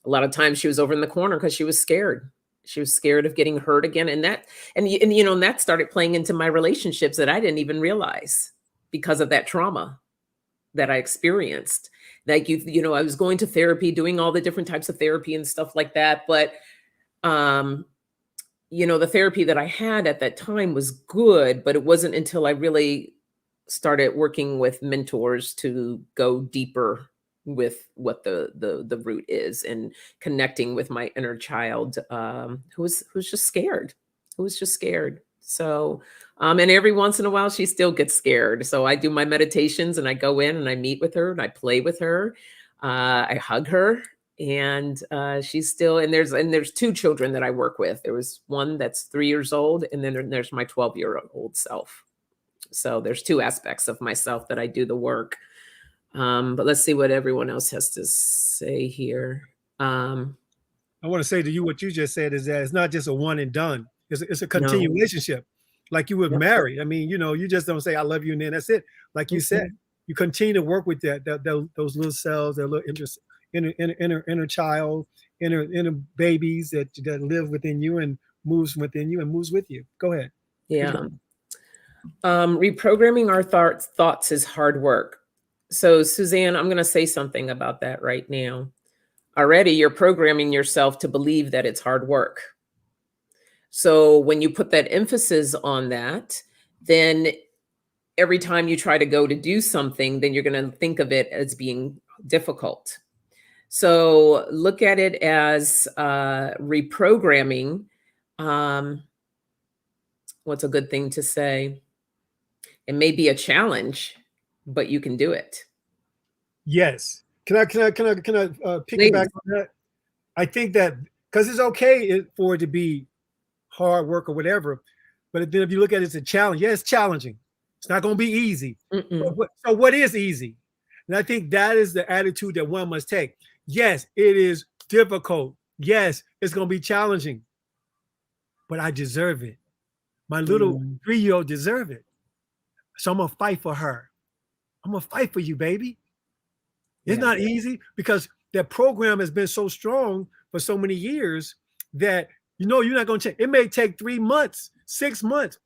A: lot of times she was over in the corner because she was scared. She was scared of getting hurt again, and that started playing into my relationships that I didn't even realize because of that trauma that I experienced. Like I was going to therapy, doing all the different types of therapy and stuff like that, but um the therapy that I had at that time was good, but it wasn't until I really started working with mentors to go deeper with what the root is, and connecting with my inner child, who's just scared, who was just scared. So, and every once in a while, she still gets scared. So I do my meditations, and I go in and I meet with her and I play with her. I hug her, and she's still, and there's two children that I work with. There was one that's 3 years old, and then there's my 12-year-old self. So there's two aspects of myself that I do the work. But let's see what everyone else has to say here. Um,
C: I want to say to you what you just said is that it's not just a one and done. It's a
A: no.
C: continued relationship, like you would
A: Yep.
C: marry. I mean, you just don't say I love you and then that's it. Like you said,
A: Mhm.
C: you continue to work with those little cells, that little inner child, inner babies that live within you and moves within you and moves with you. Go ahead.
A: Yeah. Reprogramming our thoughts is hard work. So, Suzanne, I'm going to say something about that right now. Already, you're programming yourself to believe that it's hard work. So when you put that emphasis on that, then every time you try to go to do something, then you're going to think of it as being difficult. So look at it as reprogramming. What's a good thing to say? It may be a challenge, but you can do it.
C: Yes. Can I piggyback
A: Please.
C: on that? I think that because it's okay for it to be hard work or whatever, but then if you look at it as a challenge, yeah, it's challenging. It's not going to be easy. So what is easy? And I think that is the attitude that one must take. Yes, it is difficult. Yes, it's going to be challenging, but I deserve it. My little 3-year-old deserve it. So I'm going to fight for her. I'm going to fight for you, baby. It's not easy because that program has been so strong for so many years that you're not going to change. It may take 3 months, 6 months,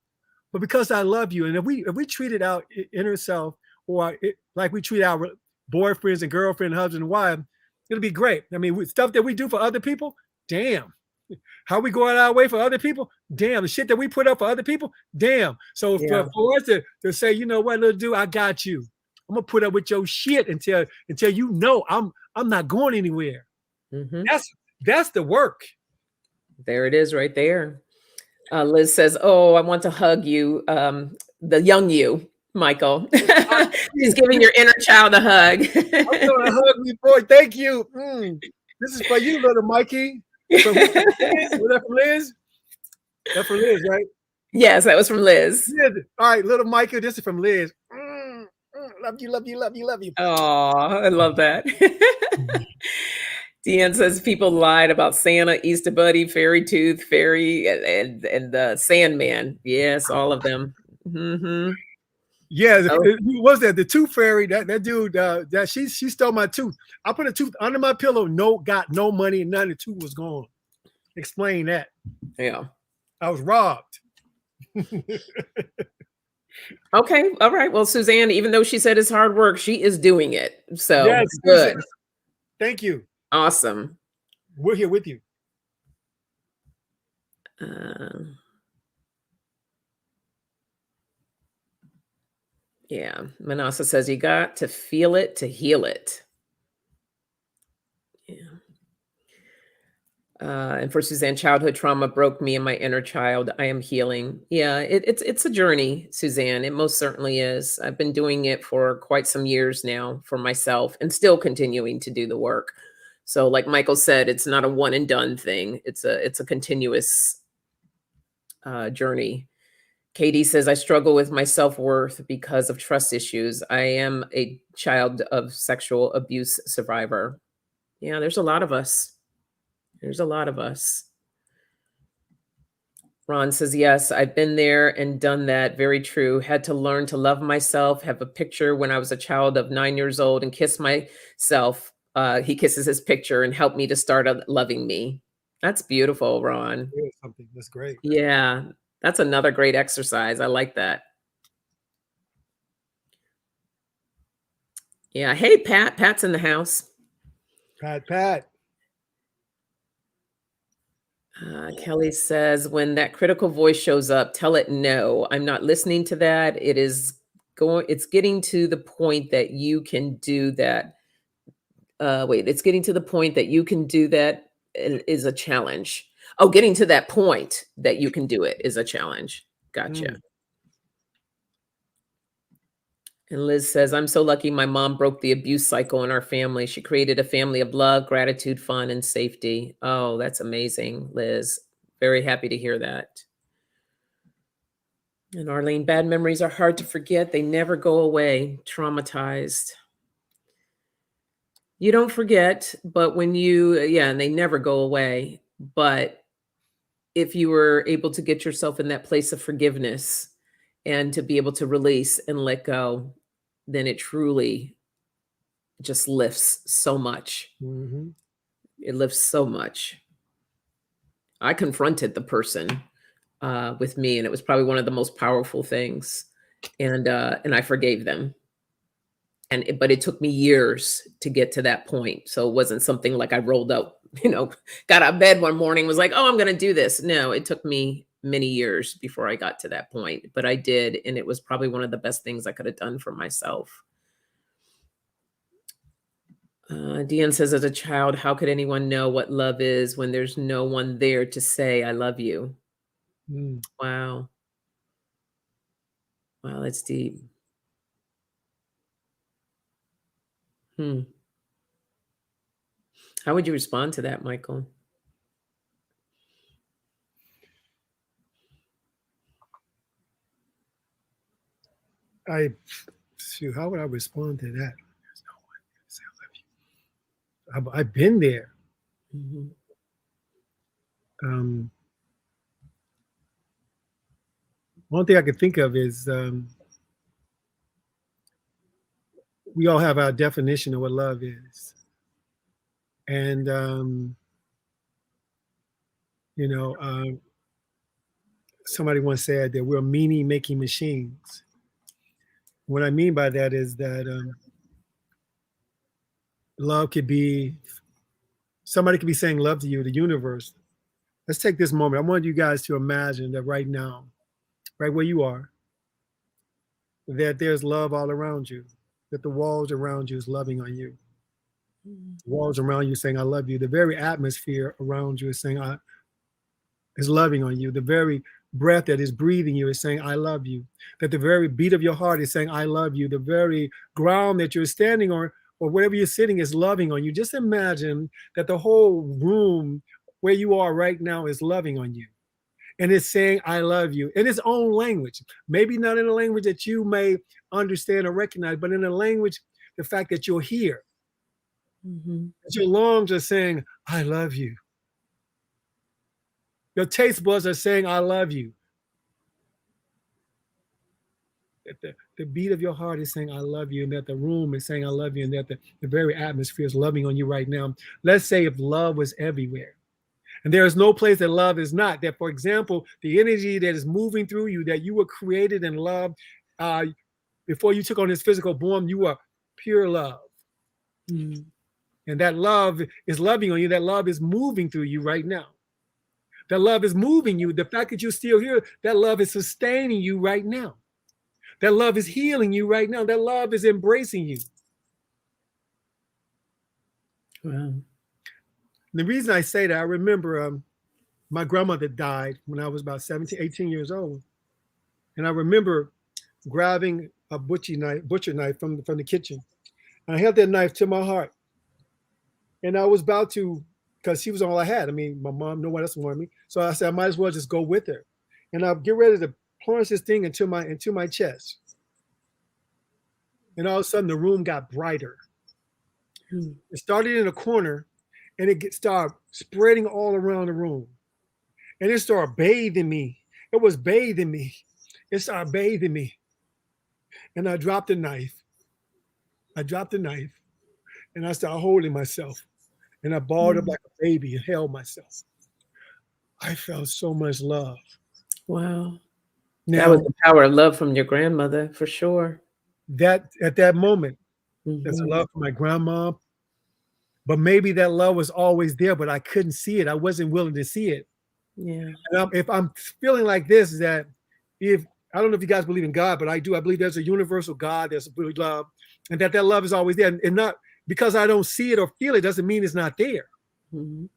C: but because I love you, and if we treat it out inner self, or like we treat our boyfriends and girlfriend, husband and wife, it'll be great. I mean, stuff that we do for other people, damn. How we go out our way for other people, damn. The shit that we put up for other people, damn. So for us to say, you know what, little dude, I got you. I'm gonna put up with your shit until you know I'm not going anywhere. That's the work.
A: There it is right there. Liz says, "Oh, I want to hug you, the young you, Michael." She's giving your inner child a hug.
C: I'm gonna hug you, boy. Thank you. This is for you, little Mikey. From Liz? Was that from Liz? That's from Liz, right?
A: Yes, that was from Liz.
C: All right, little Mikey, this is from Liz. Love you, love you, love you, love you.
A: Oh, I love that. Deanne says people lied about Santa, Easter Bunny, Fairy Tooth, Fairy, and the Sandman. Yes, all of them.
C: Yeah, who was that? The tooth fairy. That dude. That she stole my tooth. I put a tooth under my pillow. Got no money, and none of the tooth was gone. Explain that.
A: Yeah,
C: I was robbed.
A: Okay, all right. Well, Suzanne, even though she said it's hard work, she is doing it. So
C: yes,
A: good.
C: Thank you.
A: Awesome.
C: We're here with you.
A: Yeah, Manasa says you got to feel it to heal it. Yeah. And for Suzanne, childhood trauma broke me and my inner child. I am healing. Yeah, it's a journey, Suzanne. It most certainly is. I've been doing it for quite some years now for myself and still continuing to do the work. So like Michael said, it's not a one and done thing. It's a continuous journey. Katie says, I struggle with my self-worth because of trust issues. I am a child of sexual abuse survivor. Yeah, there's a lot of us. There's a lot of us. Ron says, yes, I've been there and done that. Very true. Had to learn to love myself, have a picture when I was a child of 9 years old and kiss myself. He kisses his picture and helped me to start loving me. That's beautiful, Ron.
C: Something that's great.
A: Yeah, that's another great exercise. I like that. Yeah. Hey, Pat. Pat's in the house.
C: Pat.
A: Kelly says, when that critical voice shows up, tell it no. I'm not listening to that. It's getting to the point that you can do that. It's getting to the point that you can do that is a challenge. Oh, getting to that point that you can do it is a challenge. Gotcha. And Liz says, I'm so lucky my mom broke the abuse cycle in our family. She created a family of love, gratitude, fun, and safety. Oh, that's amazing, Liz. Very happy to hear that. And Arlene, bad memories are hard to forget. They never go away. Traumatized. You don't forget, but when and they never go away. But if you were able to get yourself in that place of forgiveness and to be able to release and let go, then it truly just lifts so much. It lifts so much. I confronted the person with me, and it was probably one of the most powerful things. And I forgave them. But it took me years to get to that point. So it wasn't something like I rolled up got out of bed one morning, was like, oh, I'm going to do this. No, it took me many years before I got to that point, but I did. And it was probably one of the best things I could have done for myself. Deanne says, as a child, how could anyone know what love is when there's no one there to say, I love you?
C: Mm.
A: Wow. Wow, that's deep. How would you respond to that, Michael?
C: How would I respond to that? There's no one to say I love you. I've been there. One thing I could think of is we all have our definition of what love is. And, somebody once said that we're meaning-making machines. What I mean by that is that love could be, somebody could be saying love to you, the universe. Let's take this moment. I want you guys to imagine that right now, right where you are, that there's love all around you, that the walls around you is loving on you. The walls around you saying, I love you. The very atmosphere around you is saying, is loving on you. The very breath that is breathing you is saying, I love you. That the very beat of your heart is saying, I love you. The very ground that you're standing on or wherever you're sitting is loving on you. Just imagine that the whole room where you are right now is loving on you. And it's saying, I love you in its own language. Maybe not in a language that you may understand or recognize, but in a language, the fact that you're here. That your lungs are saying, I love you. Your taste buds are saying, I love you. That the beat of your heart is saying, I love you, and that the room is saying, I love you, and that the very atmosphere is loving on you right now. Let's say if love was everywhere, and there is no place that love is not, that, for example, the energy that is moving through you, that you were created and loved before you took on this physical form, you are pure love. And that love is loving on you. That love is moving through you right now. That love is moving you. The fact that you're still here, that love is sustaining you right now. That love is healing you right now. That love is embracing you.
A: Wow.
C: The reason I say that, I remember my grandmother died when I was about 17, 18 years old. And I remember grabbing a butcher knife from the kitchen. And I held that knife to my heart. And I was about to, because she was all I had. I mean, my mom, no one else wanted me. So I said, I might as well just go with her. And I'll get ready to plunge this thing into my chest. And all of a sudden the room got brighter. It started in a corner and it started spreading all around the room. And it started bathing me. It was bathing me. It started bathing me. And I dropped the knife. And I started holding myself. And I balled up like a baby and held myself. I felt so much love.
A: Wow.
C: Now,
A: that was the power of love from your grandmother, for sure.
C: That at that moment, there's a love for my grandma. But maybe that love was always there, but I couldn't see it. I wasn't willing to see it.
A: Yeah.
C: And if I'm feeling like this, that if I don't know if you guys believe in God, but I do. I believe there's a universal God, there's love, and that love is always there. And not because I don't see it or feel it doesn't mean it's not there. And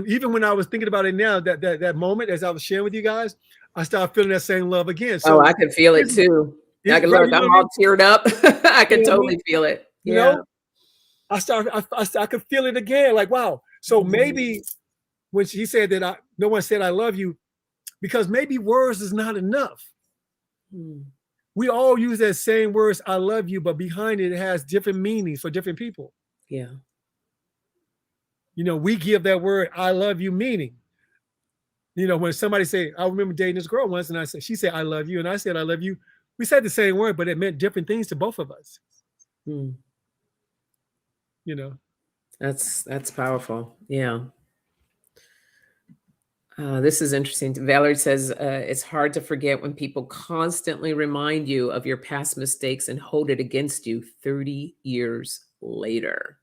C: even when I was thinking about it now, that moment as I was sharing with you guys, I started feeling that same love again. So
A: I could feel it too. I could look, I'm all teared up. I could totally feel it.
C: You know, I could feel it again. Like, wow. So maybe when she said that no one said I love you, because maybe words is not enough. We all use that same words, I love you, but behind it has different meanings for different people.
A: Yeah.
C: You know, we give that word, I love you, meaning. You know, when somebody say, I remember dating this girl once and she said, I love you. And I said, I love you. We said the same word, but it meant different things to both of us. You know.
A: That's powerful. Yeah. This is interesting. Valerie says, it's hard to forget when people constantly remind you of your past mistakes and hold it against you 30 years later.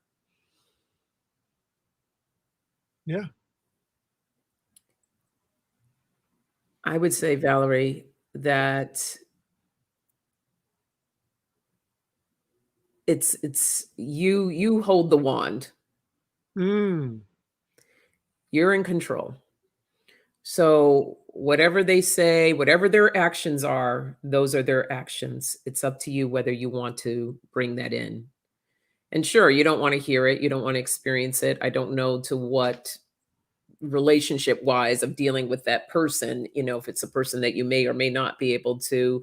C: Yeah.
A: I would say, Valerie, that it's you hold the wand.
C: Mm.
A: You're in control. So whatever they say, whatever their actions are, those are their actions. It's up to you whether you want to bring that in. And sure, you don't want to hear it, you don't want to experience it. I don't know to what relationship wise of dealing with that person, if it's a person that you may or may not be able to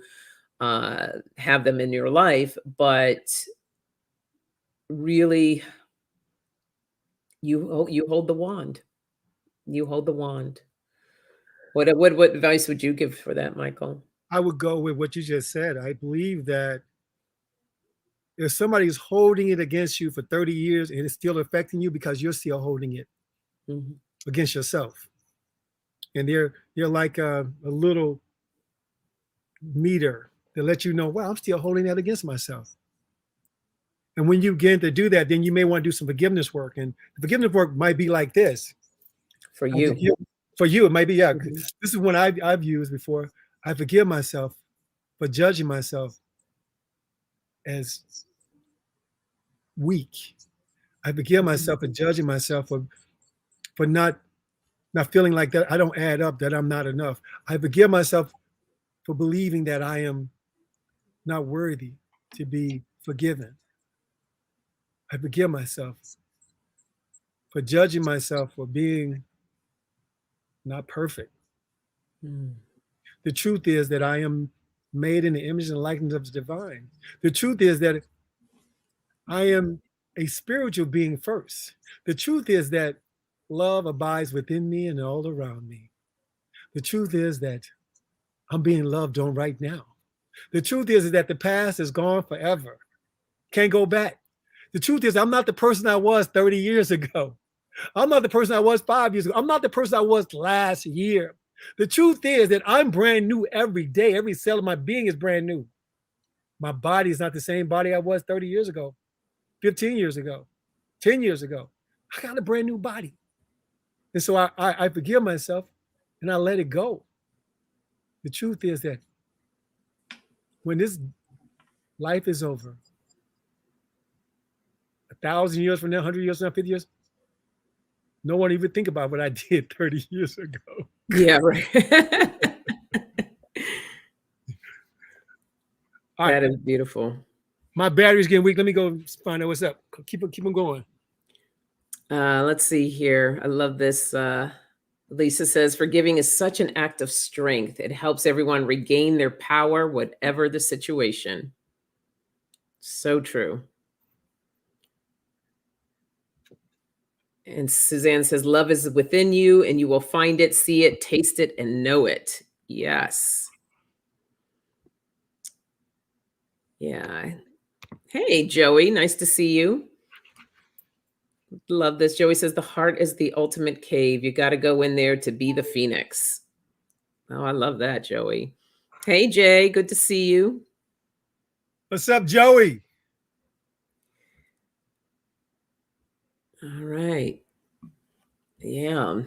A: have them in your life, but really you hold the wand. You hold the wand. What advice would you give for that, Michael?
C: I would go with what you just said. I believe that if somebody's holding it against you for 30 years and it's still affecting you because you're still holding it
A: Mhm.
C: against yourself, and they're like a little meter to let you know, wow, I'm still holding that against myself. And when you begin to do that, then you may want to do some forgiveness work. And the forgiveness work might be like this.
A: For you.
C: For you, it might be, yeah.
A: Mhm.
C: This is one I've used before. I forgive myself for judging myself as weak. I forgive
A: Mhm.
C: myself for judging myself for not feeling like that I don't add up, that I'm not enough. I forgive myself for believing that I am not worthy to be forgiven. I forgive myself for judging myself for being not perfect.
A: Mm.
C: The truth is that I am made in the image and likeness of the divine. The truth is that I am a spiritual being first. The truth is that love abides within me and all around me. The truth is that I'm being loved on right now. The truth is that the past is gone forever. Can't go back. The truth is I'm not the person I was 30 years ago. I'm not the person I was 5 years ago. I'm not the person I was last year. The truth is that I'm brand new every day. Every cell of my being is brand new. My body is not the same body I was 30 years ago, 15 years ago, 10 years ago. I got a brand new body. And so I forgive myself and I let it go. The truth is that when this life is over, 1,000 years from now, 100 years from now, 50 years, no one even think about what I did 30 years ago.
A: Yeah, right.
C: All right,
A: That is beautiful.
C: my battery's getting weak. Let me go find out what's up. Keep on going.
A: Let's see here. I love this. Lisa says, forgiving is such an act of strength. It helps everyone regain their power, whatever the situation. So true. And Suzanne says, love is within you and you will find it, see it, taste it, and know it. Yes. Yeah. Hey, Joey. Nice to see you. Love this. Joey says, the heart is the ultimate cave. You got to go in there to be the phoenix. Oh, I love that, Joey. Hey, Jay. Good to see you.
C: What's up, Joey?
A: All right. Yeah.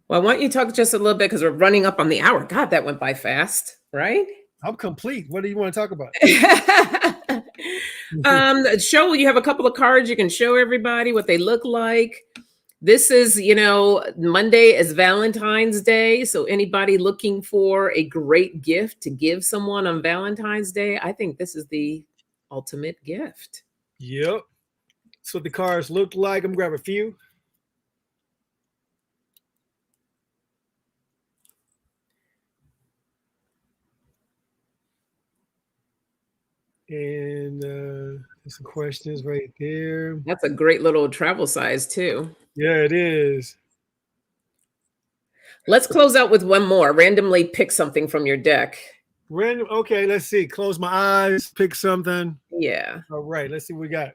A: Well, why don't you talk just a little bit because we're running up on the hour. God, that went by fast, right?
C: I'm complete. What do you want to talk about?
A: Show you have a couple of cards you can show everybody what they look like. This is, Monday is Valentine's Day. So anybody looking for a great gift to give someone on Valentine's Day, I think this is the ultimate gift.
C: Yep. That's what the cards look like. I'm gonna grab a few. And there's some questions right there.
A: That's a great little travel size too.
C: Yeah, it is.
A: Let's close out with one more. Randomly pick something from your deck.
C: Random. Okay, let's see. Close my eyes, pick something.
A: Yeah.
C: All right, let's see what we got.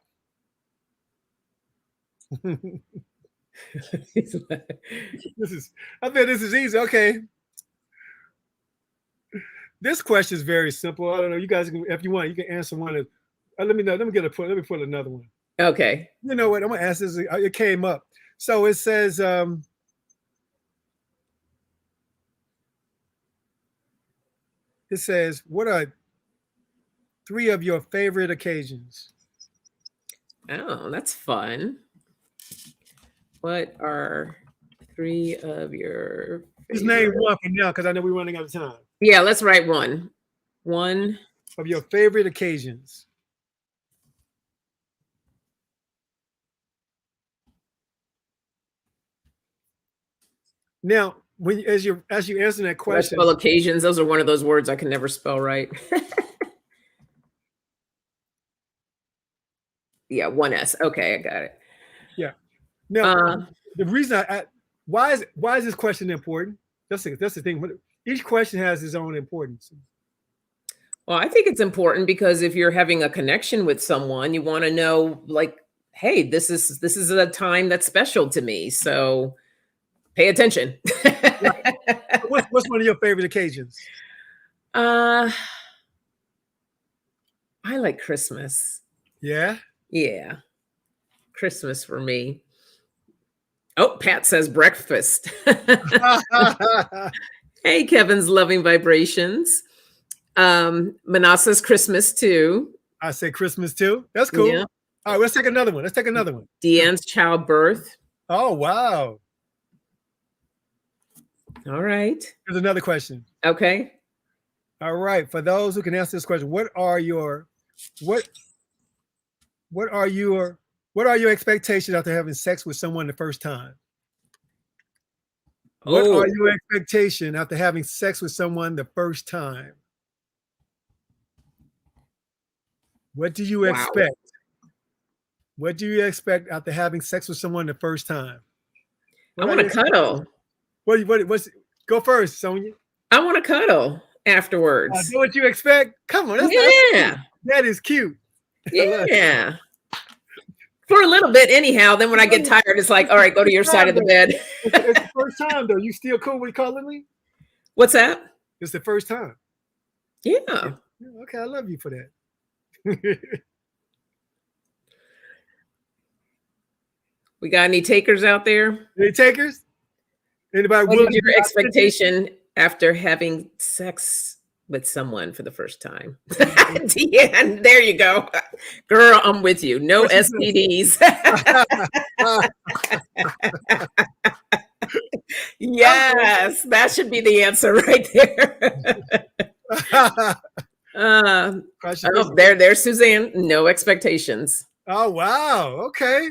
C: I bet this is easy. Okay. This question is very simple. I don't know. You guys, if you want, you can answer one. Let me know. Let me pull another one.
A: Okay.
C: You know what? I'm gonna ask this. It came up. So it says, what are 3 of your favorite occasions?
A: Oh, that's fun. What are 3 of your
C: Just
A: favorite?
C: name one for now, because I know we're running out of time.
A: Yeah, let's write one. One
C: Of your favorite occasions. Now, as you answer that question,
A: spell occasions. Those are one of those words I can never spell right. Yeah, 1S. Okay, I got it.
C: yeah. Now, the reason why is this question important? That's the thing. Each question has its own importance.
A: Well, I think it's important because if you're having a connection with someone, you want to know, like, hey, this is a time that's special to me. So pay attention.
C: What's one of your favorite occasions?
A: I like Christmas.
C: Yeah.
A: Yeah. Christmas for me. Oh, Pat says breakfast. Hey, Kevin's loving vibrations. Manasseh's Christmas too.
C: I say Christmas too. That's cool. Yeah. All right, let's take another one.
A: Deanne's childbirth.
C: Oh, wow.
A: All right.
C: Here's another question.
A: Okay.
C: All right. For those who can answer this question, what are your expectations after having sex with someone the first time? What are your expectations after having sex with someone the first time? What do you expect? What do you expect after having sex with someone the first time?
A: I want to cuddle.
C: Go first, Sonia.
A: I want to cuddle afterwards.
C: I know what you expect. Come on. That is cute.
A: Yeah. For a little bit, anyhow. Then when I get tired, it's like, all right, go to your side of the bed.
C: It's the first time, though. You still cool with calling me?
A: What's that?
C: It's the first time.
A: Yeah.
C: Okay, I love you for that.
A: We got any takers out there?
C: Any takers? Anybody?
A: What is your expectation after having sex with someone for the first time? Yeah, there you go. Girl, I'm with you. No STDs. Yes, that should be the answer right there. There's Suzanne. No expectations.
C: Oh, wow. Okay.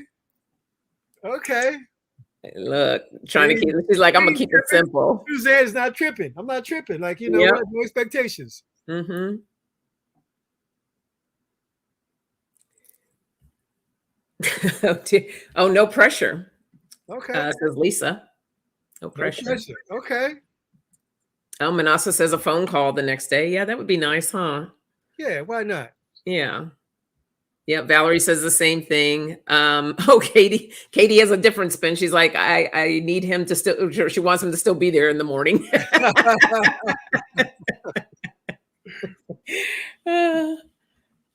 A: Look, trying to keep. She's like, I'm gonna keep it simple.
C: Suzanne's not tripping. I'm not tripping. Like, no expectations.
A: Mm-hmm. Oh, no pressure.
C: Okay.
A: Says Lisa. No pressure.
C: Okay.
A: Oh, Manasseh says a phone call the next day. Yeah, that would be nice, huh?
C: Yeah, why not?
A: Yeah. Yeah, Valerie says the same thing. Katie has a different spin. She's like, I need him to still, she wants him to still be there in the morning.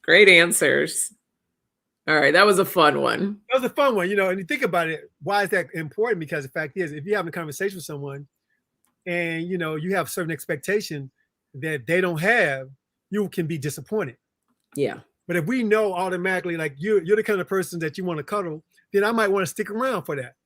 A: Great answers. All right, that was a fun one.
C: That was a fun one, and you think about it, why is that important? Because the fact is, if you're having a conversation with someone and, you have certain expectation that they don't have, you can be disappointed.
A: Yeah.
C: But if we know automatically, like you're the kind of person that you want to cuddle, then I might want to stick around for that.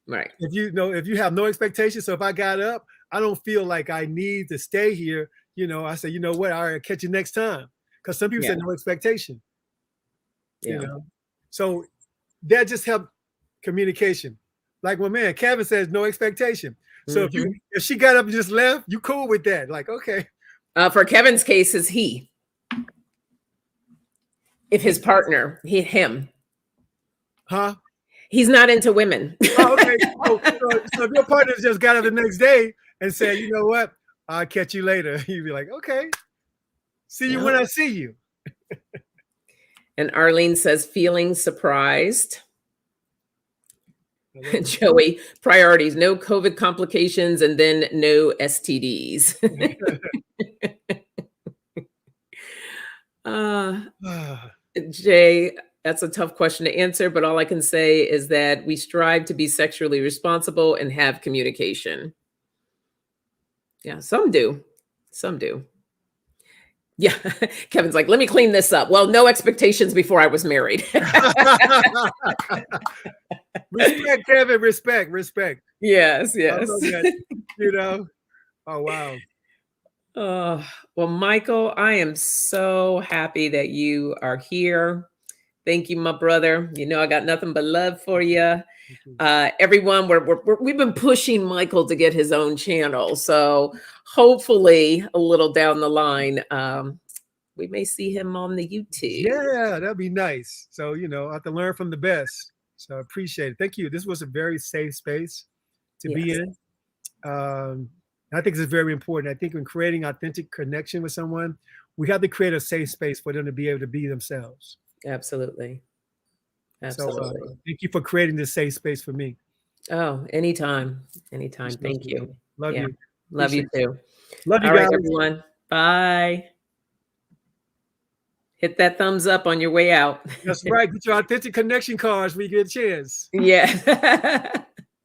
A: Right.
C: If you have no expectations, so if I got up, I don't feel like I need to stay here. I say, what, all right, catch you next time. Because some people say no expectation.
A: Yeah.
C: So that just helped communication. Like my man Kevin says, no expectation. So if she got up and just left, you cool with that? Like, okay.
A: For Kevin's case, is he. If his partner, him.
C: Huh?
A: He's not into women.
C: Oh, okay. So if your partner just got up the next day and said, you know what, I'll catch you later. You'd be like, okay. See you when I see you.
A: And Arlene says, feeling surprised. Joey, priorities, no COVID complications, and then no STDs. Jay, That's a tough question to answer, but all I can say is that we strive to be sexually responsible and have communication. Yeah, some do. Some do. Yeah. Kevin's like, let me clean this up. Well, no expectations before I was married.
C: Respect, Kevin. Respect.
A: Yes,
C: I love
A: yes.
C: that. You know. Oh wow.
A: Well, Michael, I am so happy that you are here. Thank you, my brother. You know, I got nothing but love for you.
C: Thank you.
A: Everyone, we've been pushing Michael to get his own channel. So hopefully a little down the line, we may see him on the YouTube.
C: Yeah, that'd be nice. So, you know, I have to learn from the best. So I appreciate it. Thank you. This was a very safe space to be
A: Yes.
C: in. I think this is very important. I think when creating authentic connection with someone, we have to create a safe space for them to be able to be themselves.
A: Absolutely. Absolutely.
C: So thank you for creating this safe space for me.
A: Oh, anytime. Anytime. Thank you.
C: Love
A: Yeah.
C: you.
A: Love you too.
C: Love you
A: All right,
C: guys.
A: everyone. Bye. Hit that thumbs up on your way out.
C: That's right. Get your authentic connection cards when you get a chance.
A: Yeah.